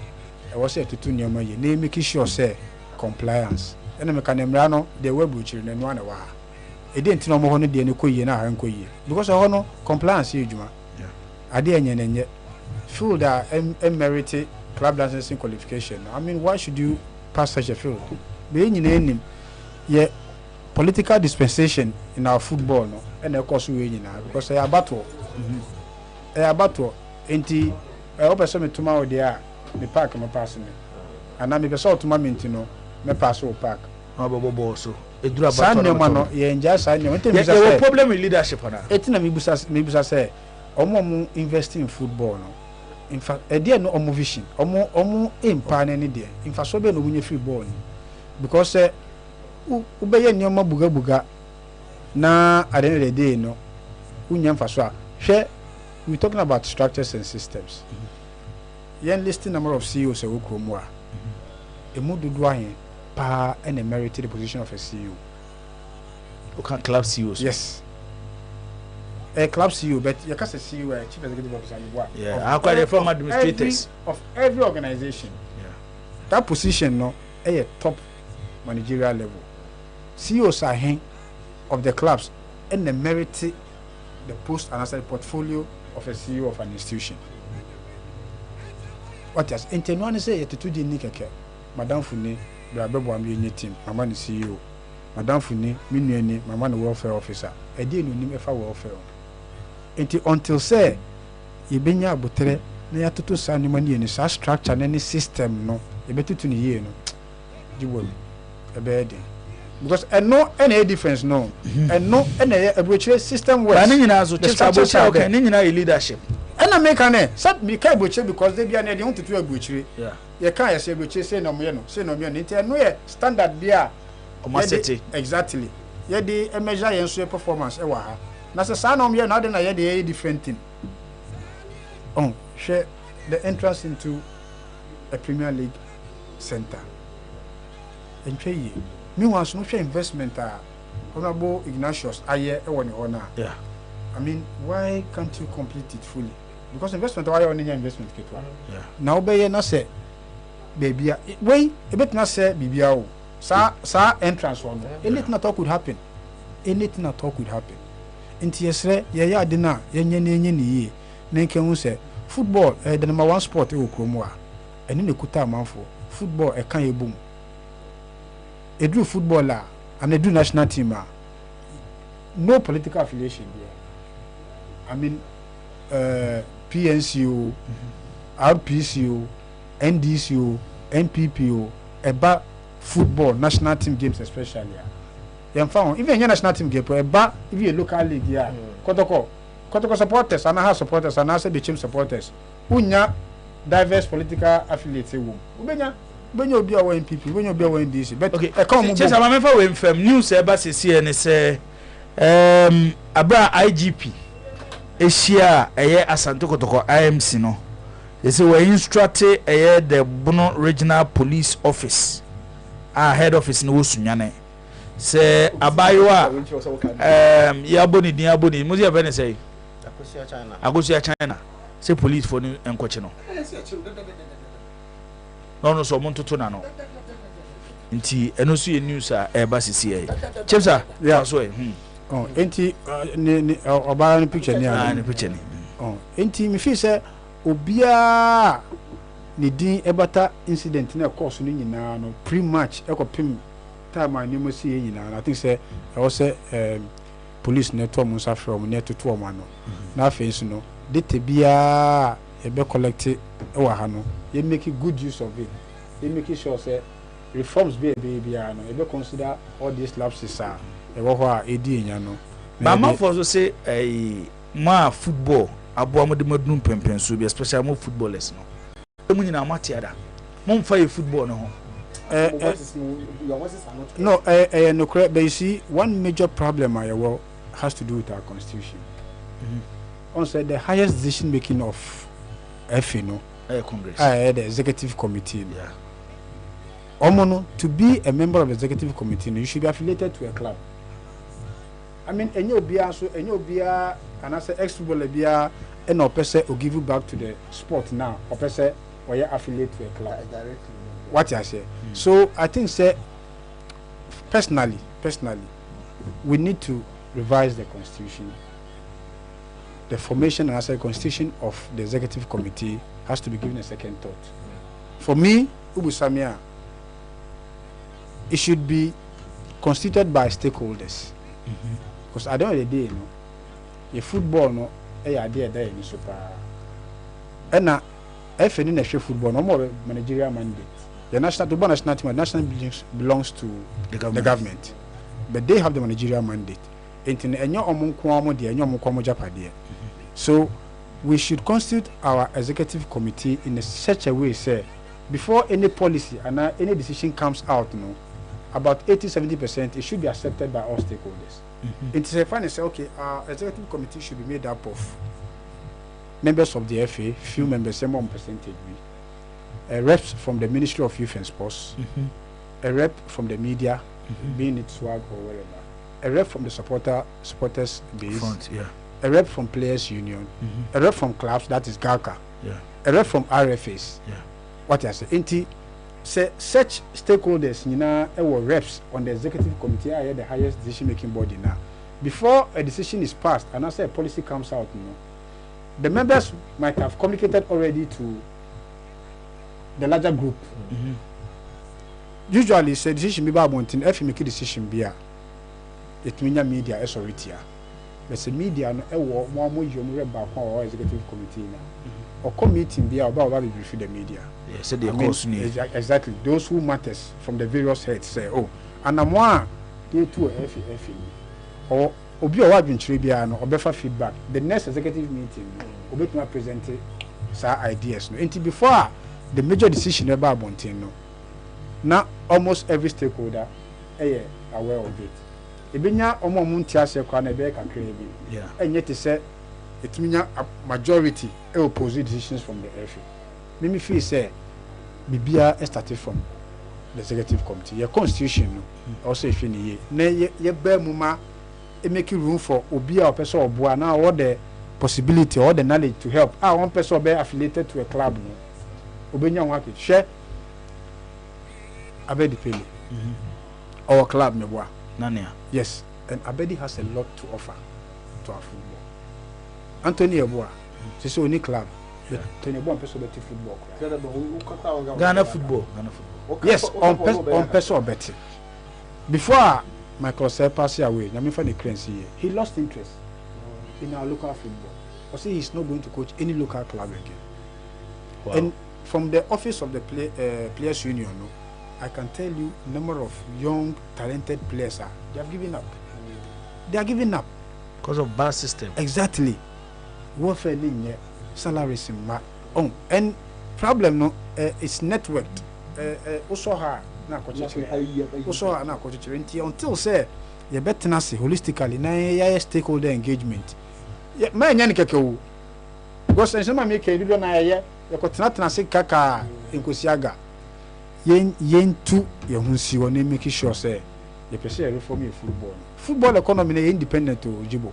G: e wo say tutu nyoma ye na make sure say compliance ene me kan emra no de webu chiri ne no ana wa e de ntino mo ho no de ne koyie na ha nkoyie because ho no compliance ye djuma ade enye nenye feel that merit club licensing qualification. I mean, why should you pass such a field? be nyina enim ye political dispensation in our football no and of course we nyina because e battle enti o person me tuma o dia me park me pass me ana me person tuma me ntino me pass o park
B: no bobo so edura
G: battle no no ye nja sa nyo enti me
B: say problem with leadership na
G: etina me busa say omo invest in football no in fact e dey no omo vision omo empa na ni dey in fact so be no munye free ball ni because ubeye nyoma buga na at the end of the day no unya mfa so a hwe we talking about structures and systems yen listing number of CEOs e wokromu a emu dodo ahen pa and merited the position of a CEO.
B: Okay, club CEOs.
G: Yes. A club CEO, but you can say CEO, chief executive officer.
B: Yeah, I call it from administrators
G: of every organization.
B: Yeah.
G: That position, no, a top managerial level. CEOs are hen of the clubs and the merit the post and as a portfolio of a CEO of an institution. What else? Internally say you to do nikeke. Madam Fune, Brabebo am team. Mama ni CEO. Madam Fune, Minueni, Mama ni welfare officer. A day no nim efa welfare. Until say you benya abutere na ya toto sa ni mani ni sa structure na ni system no. You better to ni ye no. Jiwo. E be dey. Because any difference no. Any a system works.
B: But nyina so chief okay, nyina leadership.
G: And I make an sat me kai boche because they be an want to do a butchery.
B: Yeah.
G: You can't say butchery say no me no. Say no me no. No standard bia. Exactly. Yeah, the measure your performance e wa ha. Na say sa no me no na ye dey different thing. Share the entrance into a Premier League center. Entwe ye. Me wants no share investment Honorable Ignatius aye e woni honor.
B: Yeah.
G: I mean, why can't you complete it fully? Because investment, why only investment?
B: Yeah.
G: Now, be na say, baby, wait, a bit na say, baby, sa entrance one. Anything at all could happen. Anything at all could happen. Into yesre, ya dina, ye, Nenke say, football, the number one sport, and in the kuta man for football, a can boom. A do footballer, and a do national team. No political affiliation there. I mean, PNCO, RPCO, NDCO, NPPO, about football, national team games especially. You found even your national team game, about if you local league, yeah. Kotoko supporters, and I have supporters, and I say the team supporters. Unya diverse political affiliates. When you be our NPP, when you be our NDC, but okay,
B: just I'm never from news about CCN say, abra IGP. Asia eye Asante Kotoko IMC no they say we instructed the Bono Regional Police Office head office no sunyane say abayoa yaboni din aboni muzi abene say agosia China say police for ni enkoche no so montoto na no nti eno so ye news eba sisi chepsa
G: yeah
B: so
G: enti oba ni picture ni
B: ni picture ni
G: enti mi fi say obia ni din ebata incident na course ni nyina no pre-match ekopim time ani mo si nyina I think say I was police na to mo sa from na to mo ano na face no data bia e be collect e wa ha no you make good use of it you make sure say reforms be bia no e be consider all these lapses are ewo ho a edi enya no
B: ba ma for so say ma football abo amode madun pempen so be especially mo footballers no mo nyina amati ada mo mfa ye football no ho
G: no no correct but you see one major problem has to do with our constitution. On said the highest decision making of FA no
B: Congress
G: the executive committee yeah omono to be a member of the executive committee no, you should be affiliated to a club. I mean enyo bia and as ex footballer bia and no person will give you back to the sport now or person or you affiliate to a club directly what I say. So I think say personally we need to revise the constitution. The formation and as a constitution of the executive committee has to be given a second thought. For me, Ubusamia, it should be constituted by stakeholders. Because at the end of the day, your football no idea there in super. And now, if any national football, no more managerial mandate. The national belongs to the government. But they have the managerial mandate. So we should constitute our executive committee in such a way, say, before any policy and any decision comes out, about 80-70% it should be accepted by all stakeholders. It's a fine say, okay, our executive committee should be made up of members of the FA, few members, some percentage, reps from the Ministry of Youth and Sports, a rep from the media, being it swag or whatever, a rep from the supporters base, a rep from Players Union, a rep from clubs, that is GALCA, a rep from RFAs. What I say, say such stakeholders, reps on the executive committee are the highest decision-making body now. Before a decision is passed and after a policy comes out, the members might have communicated already to the larger group. Usually, say decision be about wanting if you make a decision be it means media authority. There's a media no more or executive committee or committee be about brief the media.
B: Yes, exactly.
G: Those who matters from the various heads say, oh, and I'm one you two or obi or biano or better feedback. The next executive meeting will be present some ideas. Until before the major decision about Montino. Now almost every stakeholder is aware of it. Ibinya omo muntiase kwa na be kakra bi. And yet say it means a majority oppose decisions from the FA. Mimi feel say bibia started from the executive committee. Your constitution also if you na ye be muma e make room for obia or person oboa na all the possibility or the knowledge to help. One person be affiliated to a club no. Obenya wake share Abedi Pele. Our club meboa.
B: Nania.
G: Yes, and Abedi has a lot to offer to our football. Anthony Eboa, it's only club. Tony Eboa person better football.
B: Ghana football.
G: Yes, on person better. Before Michael Sir passed away, he lost interest in our local football. I say he's not going to coach any local club again. Wow. And from the office of the Players Union, I can tell you number of young talented players they have given up. They are giving up
B: because of bad system.
G: Exactly. Warfare salaries in and problem it's networked. Also hard until say you better not say holistically na stakeholder engagement. Man yani because some make do na you continue say kaka inkosiaga yen tu ye hunsi woni make sure say you person reform your football economy is independent to Jibo.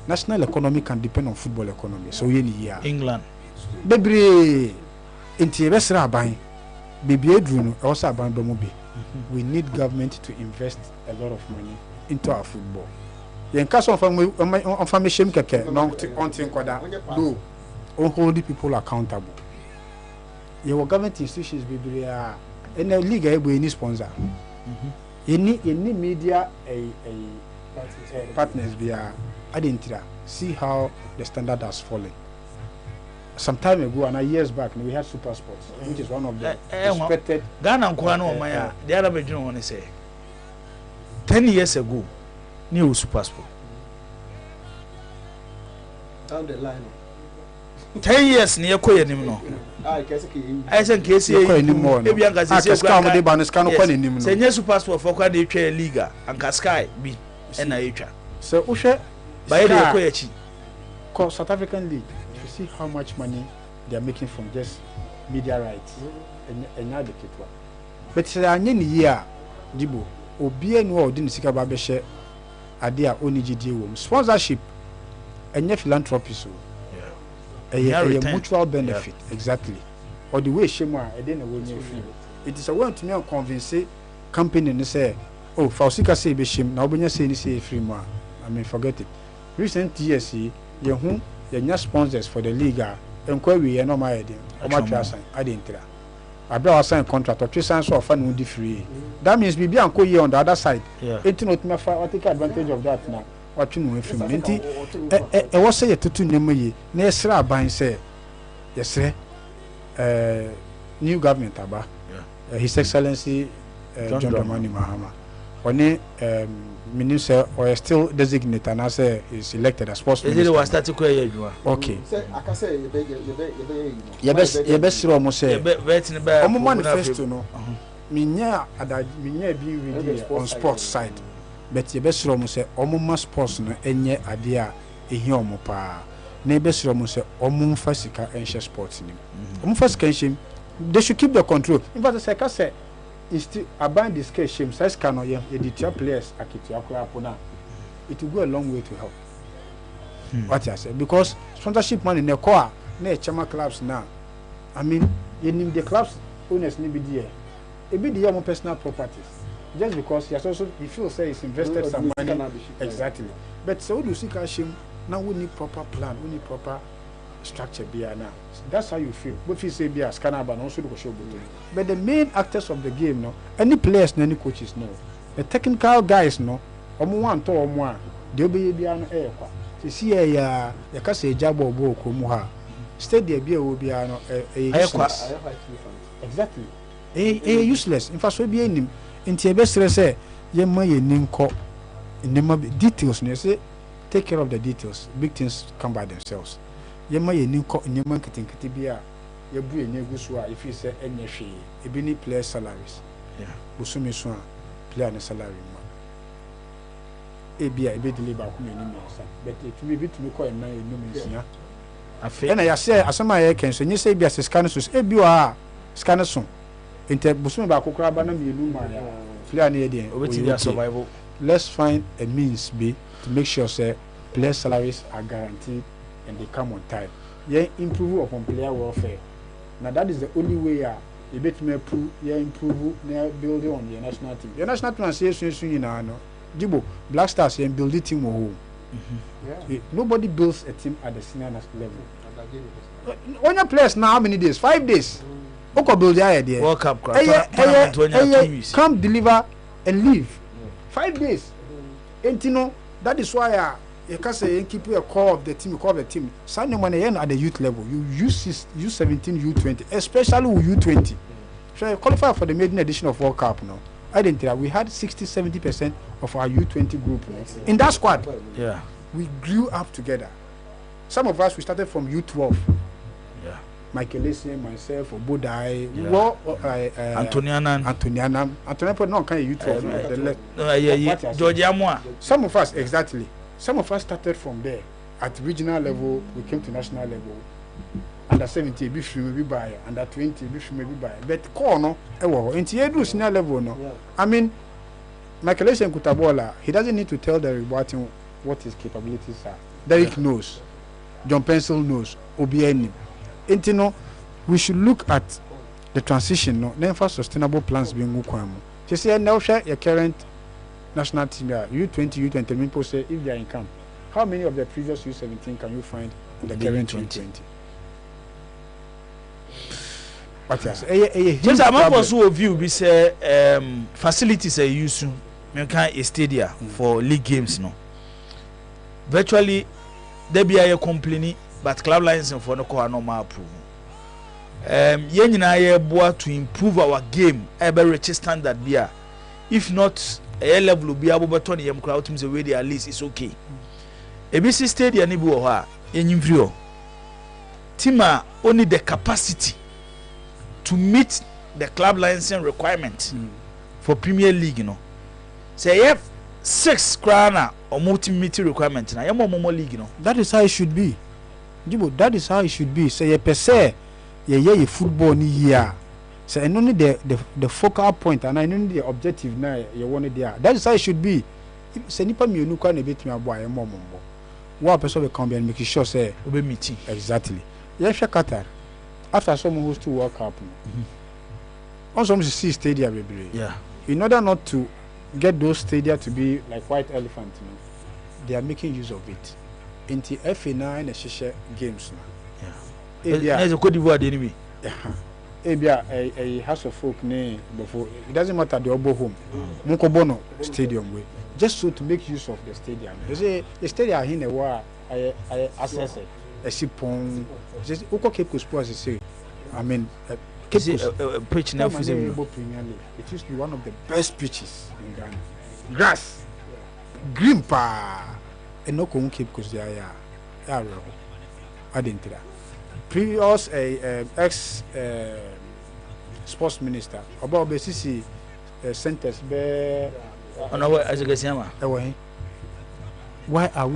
G: National economy can depend on football economy. So here
B: England
G: bebre inti besra aban bebre dru also aban bemobi. We need government to invest a lot of money into our football. Yen case on family keke no ontin kwada do on hold the people accountable. Your government institutions bebre in the league any sponsor. You need media partners via Adintra. See how the standard has fallen. Some time ago and years back we had Super Sports, which is one of the respected
B: Ghana Maya. The other region want to say 10 years ago, new Super Sport.
D: Down the line.
B: 10 years near Koyanimo. I said, Casey,
G: anymore. Maybe I'm going to say,
B: Senior Super Sport for Quadri Liga and Cascai be NIH.
G: So, Usha
B: by the Koyachi.
G: South African League, you see how much money they are making from just media rights and now the kit one. But say, I need year, Dibo, or be a no didn't seek about share idea only GD sponsorship and your philanthropy. So, a mutual benefit, exactly. Or the way Shema, I didn't know it is a way to me convince company and say, oh, Fausika say be shame, now when you say free more, I mean forget it. Recent years, you sponsors for the league, and query and no my idea, or my trust, I didn't tell. abra was sign contract or 3 signs so often would free. That means we be anko here on the other side. It not me fa take advantage of that now. What you know from nti e was say tutu nyamoyi na esra aban say yes new government aba His Excellency John Dramani Mahama when minister or still designated and as is elected as sports minister.
B: Was started
G: okay.
D: I can say
G: you best almost say manifesto no minya be really on sports side but you best almost say omo sports no enye ade a ehi omo pa na best almost say omo fasika enche sports ni omo fasika enche they should keep the control in fact say ka say is still about this case shame size cannot editor players akitia kwapona it will go a long way to help what I say because sponsorship money na core na chama clubs now I mean you need the clubs owners need be there it be the own personal properties just because he feels say he's invested some money exactly but so do see cash him now we need proper plan we need proper structure now. That's how you feel. But if you say be a scanner but also the show. But the main actors of the game no any players no any coaches no the technical guys no omo wan to omo a de obe be an e kwa se si ya ka se jabo obo ko mu ha stadium be obi no useless exactly useless in fact so be enim nti e be sere se ye ma ye ninko nema details no say take care of the details big things come by themselves. Yema ye ninko nyema nketinketi bia ye bu enye gusu a ifi se enye hwe ebi ni player salaries busumi so a player ne salary ma ebia ebe deliver ko meni mensa but it will be to me ko en na enum nsia afi na ya se asama ye ken so nyi se bia se scan so ebi wa scan so inte busumi ba kokora ba na menu ma ya player ne ye dey obeti survival. Let's find a means be to make sure say player salaries are guaranteed and they come on time. Yeah, improve upon player welfare. Now that is the only way you bet me improve. Yeah, improve. Yeah, build on the national team. The national team say soon no. Jibo Black Stars and build the team home. Nobody builds a team at the senior national level. When your players now how many days? 5 days. Oko build the idea.
B: World Cup tournament when you 2 weeks.
G: Come deliver and leave. 5 days. And you know that is why you can say you keep a core of the team. Sign money at the youth level. You use U17, U20, especially U20. So you qualify for the maiden edition of World Cup now. I didn't tell you, we had 60-70% of our U20 group in that squad.
B: Yeah,
G: we grew up together. Some of us we started from U12.
B: Yeah,
G: Michael Essien, myself, Obodai, Antoniana, no kind of U12.
B: George Amwa.
G: Some of us exactly. Some of us started from there. At regional level, we came to national level. Under 70, be free maybe by. Under 20, be free maybe by. But core no, into edu senior level no. Yeah. I mean, Michael Essien Kutabola, he doesn't need to tell the reporting what his capabilities are. Derek knows. John Pencil knows. Obieni. Into no, we should look at the transition no. Then for sustainable plans being ukwamu. You see, now share your current national team U20, U20. People say if they are in camp, how many of the previous U17 can you find in the current U20? What else?
B: Just a man pursue view. We say facilities are used. You can a stadium for league games. No, virtually there be a complaining, but club licensing for no normal approval. Yenina boa to improve our game. Ever reach standard beer. If not, a level will be able to turn the crowd teams away. At least it's okay. ABC stadium ni buo ha yenyimfrio. Tima only the capacity to meet the club licensing requirement for Premier League, you know. Say you have 6 krana or multi-meter requirement na more league, you know.
G: That is how it should be. Jibo, that is how it should be. Say you per se ye football ni here. Say and only the focal point and only the objective na you want it there. That is how it should be. Say nipa mi onu kwa na beti mi abo aye mo. One person will come and make sure say
B: we be meeting.
G: Exactly. Yes, Qatar. After some host to World Cup, also see stadium baby.
B: Yeah.
G: In order not to get those stadia to be like white elephant, you know, they are making use of it. Into FA9 and Shisha games now.
B: Yeah. There's a Cote d'Ivoire enemy.
G: a house of folk before it doesn't matter the obo home Munkobono stadium way just so to make use of the stadium. You say the stadium in a war I access it a sipon just Oko Cape Coast Sports say I mean pitch now for Premier League. It used to be one of the best pitches in Ghana. Grass green pa and no Cape Coast there I didn't that. Previous ex sports minister about BCC centers be why are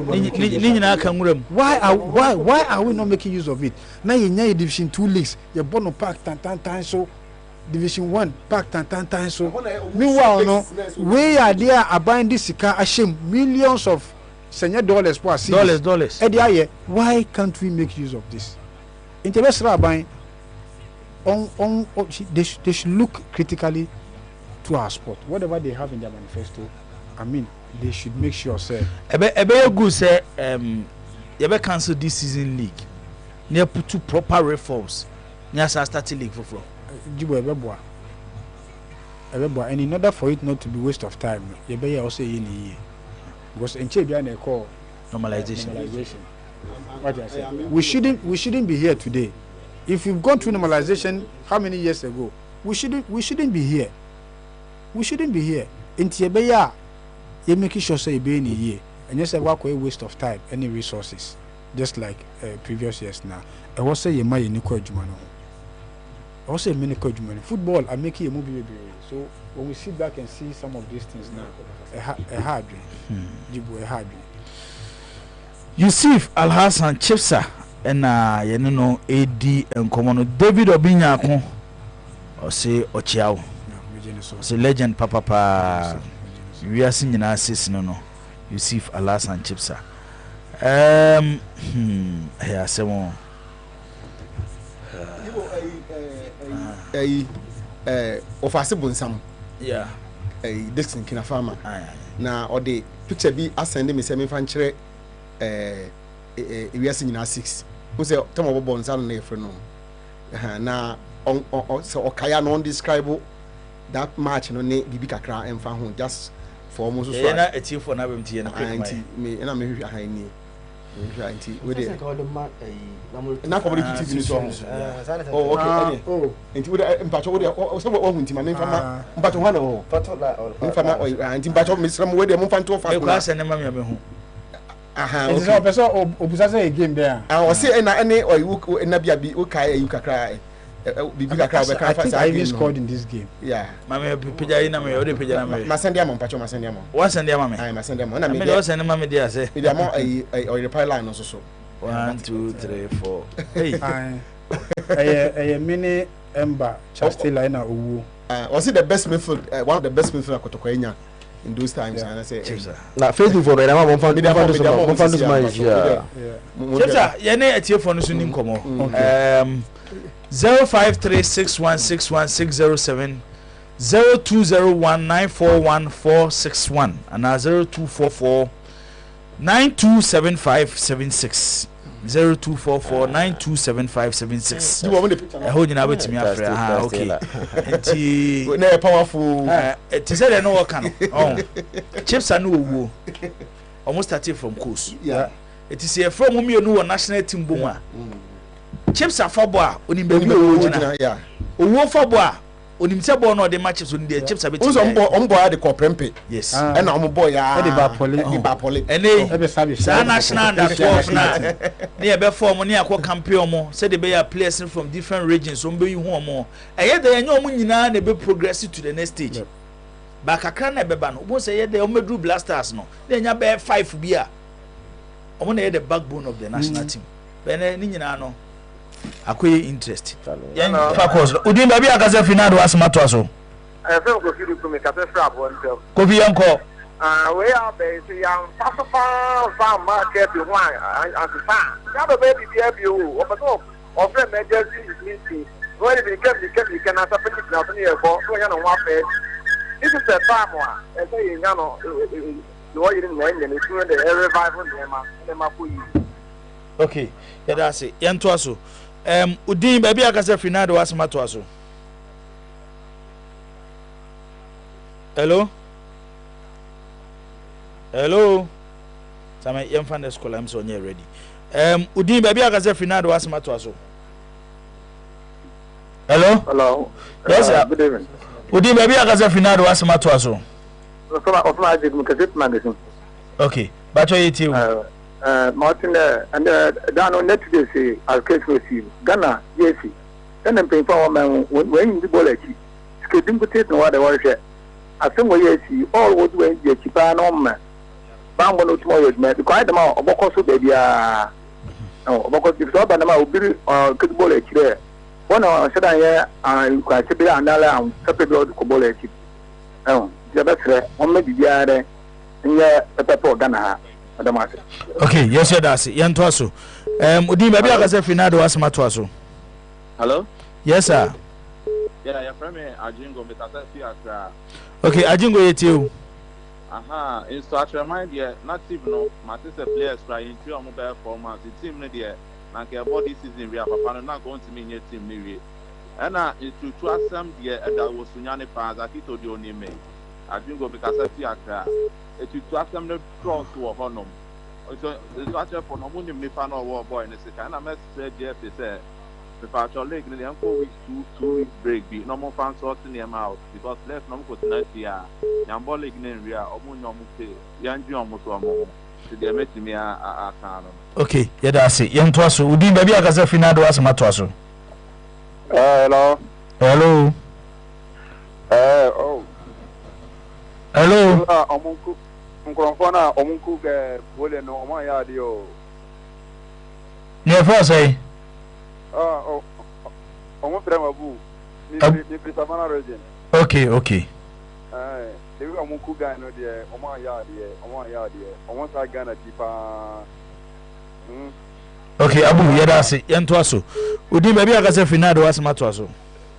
G: we not making use of it? Now in division 2 leagues you born pack tan so division 1 pack tan so meanwhile no we are there buying this car ashame millions of dollars per season dollars why can't we make use of this? International buying they should look critically to our sport. Whatever they have in their manifesto, I mean, they should make sure say
B: ebe good say you be cancel this season league. Near put two proper reforms. Near start league for
G: Jibo ebeboa and in order for it not to be waste of time, you be also in because in Chebia they call normalization. What I say? We shouldn't be here today. If we've gone through normalization how many years ago? We shouldn't be here. We shouldn't be here. In Tiabeya, you make sure say be in a year, and just a walk away waste of time, any resources, just like previous years now. I was say you might in Jumano. I was say many Jumano. Football, I make you a movie. So when we sit back and see some of these things now, a hard dream. A hard dream.
B: Yusuf Alhassan Chipsa and you know AD and Common David Obinyako or say Ochiao. It's a legend papa we are singing our sis no Yusuf Alhassan Chipsa. Here someone
C: ofase bonsam
B: yeah
C: Dixon Kinafama na or the picture be ascend me say me fan kire we are singing our 6 who say tomo bonsam na efre no na so okaya no describe that match no ne bibi kakra emfa ho just for almost so
B: na etie for na bem tie na
C: anti me na me hwi ahan ni anti we dey na for the TV so oh okay anti we dey mpacho we dey so we hu ntima me mfa mpacho ho na ho mfa na anti mpacho me sram we dey mfa nto fa
B: e kwa se ne ma me hu
C: aha
G: okay so person obusa say game there
C: o say na ene o na bia bi o kai ayu kakra
G: I think I even scored in this game.
C: Yeah.
B: Mama pija ina me, ode pija na me.
C: Masende am mpacho masende am.
B: What send am me?
C: Ai masende am. Na me.
B: Me send am me dia say.
C: Me dia mo o reply line no so.
B: 1 2 3 4.
G: Hey. Mini Emba Chastela na owu.
C: Was it the best midfield one of the best midfield Kotoko Enya in those times and I say
H: na Facebook for na mo fan this match yeah.
B: Chepsa ye na etie for no so nim komo. 0536161607 0201941461 and 0244927576 0244927576 I hold you now with me after okay enti
C: na powerful
B: it is there no work no oh Chepsa no owo almost started from coast
C: yeah
B: it is here from me no national team boma Chepsa football onim baby owo
C: yeah
B: owo football onim se ball no de matches on the Chepsa beti
C: so on boy the prempe
B: yes
C: and on boy ya
G: e ba pole
B: ene sa national that was na ne e be form ne akọ champion mo say the be players from different regions so be hu omo eye de enye omo nyina na be progress to the next stage ba kakra na be ba no omo say ye de omo do blasters no de nya be 5 bi a omo na ye the backbone of the national team be ne nyina no akoye interest yan focus udin ba bi akase final do asma to aso
I: I feel go feel to me ka se fra bo ntel
B: ko bi yanko
I: we are be say yan fa market bi one and fa ya be be bi bi o but of friend emergency meeting when we can as a petit na so here for so yan no afa this is the time wa e say yan no no you didn't know any so the revival them ma for you
B: okay yeah that's it yan to aso udin ba bi akase final do asma to aso Hello. Hello. Sama yam fan the school I'm so near ready. Udin baby akase finado asma to aso. Hello.
I: Hello.
B: Yes sir.
I: Good evening.
B: Udin baby akase finado asma to aso.
I: Of my magazine.
B: Okay. Bacho yeti.
I: Martin and down on net today say I'll case receive Ghana yes. Then I'm paying for man when the bullet. Skipping potato no other worship. I think we yes all was when the chipan on man. Bambo no tomorrow because I don't know about so baby no because if so but now be could bullet there. One said I quite to be another and separate blood to bullet. Oh, the best one may be there in a pepper Ghana.
B: Okay, yes, that's it. Yantoaso. Udi maybe I can say finado asma to aso.
J: Hello?
B: Yes, sir.
J: Yeah, your friend Ajingo because I see Accra.
B: Okay, Ajingo yeti.
J: Aha, in such a mind, yeah, not even no, my sister players trying to mobile formats. The team, there, like a body season, we have a not going to mean your team, maybe. And to trust some, yeah, that was Sunyani Paz, I told you only me. Ajingo because I see Accra. It to trust them the cross to a honor. So the structure for no money, me fan or war boy, and it's a kind of message, Jeff, they say. The partial leg in the uncle weeks 2 weeks break be no more fans sorting them out because less no go tonight here. Yambo leg in Ria or Munomuke, Yanji almost one more. To the meeting me a canon.
B: Okay, yeah, that's it. Yantoaso, Udi baby I can say finado asma to aso.
I: Hello.
B: Hello.
I: Oh.
B: Hello.
I: Omunku. Nkrofona omunku ge bole no omo ya dio.
B: Near for say.
I: Omo frema bu. Ni Savannah region.
B: Okay, okay.
I: The omunku guy no there, omo ya there. Omo sa Ghana tipa.
B: Okay, Abu, yeah, that's it. Yantoaso. Udi baby I can say finado asma to aso.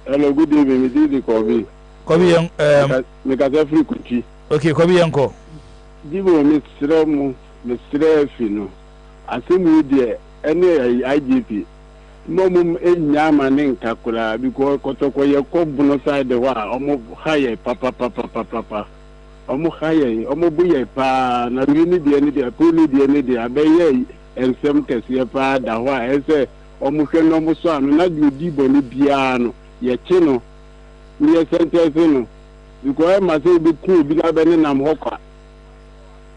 K: Hello, good evening. This is Kobe.
B: Kobe young
K: make us free kuchi.
B: Okay, Kobe yanko.
K: Dibo Mr. Fino. Asemu there any IGP. Momum enyama nenka kula because kotoko ye ko buno side wa omo higher papa. Omo higher, omo buye pa na wini de ni de puli de ni de abeye ensem kese pa da wa ese omo hwe no mo so anu na dibo ni bia no ye chi no ni ye sentence no because ma say be ku bi na be ni nam hokwa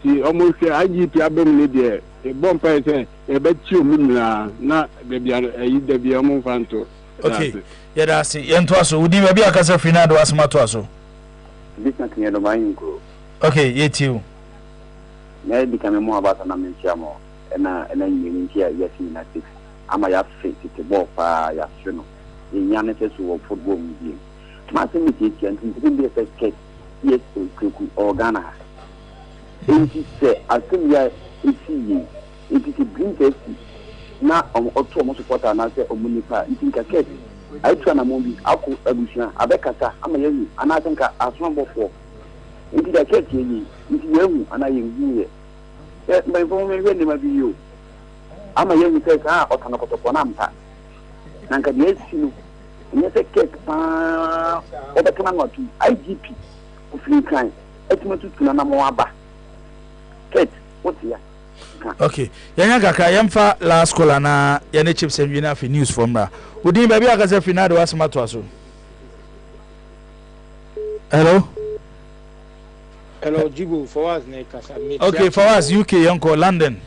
K: ti omo hwe IGP abem ni de e bom pa say e be chi o minna na be bia yi de bia omo fanto.
B: Okay, yeah, that's it. Yantoaso, Udi baby I can say finado asma to aso.
I: This not near the mine go.
B: Okay, yeti.
I: Na become more about na menchiamo na you here yes in na 6 ama ya fit to ball pa ya no nyane se so football game ma se mi ti anti be se ke yes kuku organa enti se asim ya isi enti green test na oto mo supporter na se omunipa enti ka ke ai twa na mo bi ako abusia abekata ama yehu ana tenka asombo fo enti da ke ti yi enti yehu ana yehu my phone really ma biyo ama yemi say ka otana kotoko na mpa nanka de sinu nye se cake pa obekana no tu IGP ofin kan etimatu tuna na mo aba cake otia
B: okay yanya kaka yamfa last call na yene chips and wina fi news from ra udin baby akaze finado asma to aso.
G: Hello, Jibu, for us, Nekasa.
B: Okay, for us, UK, Uncle London.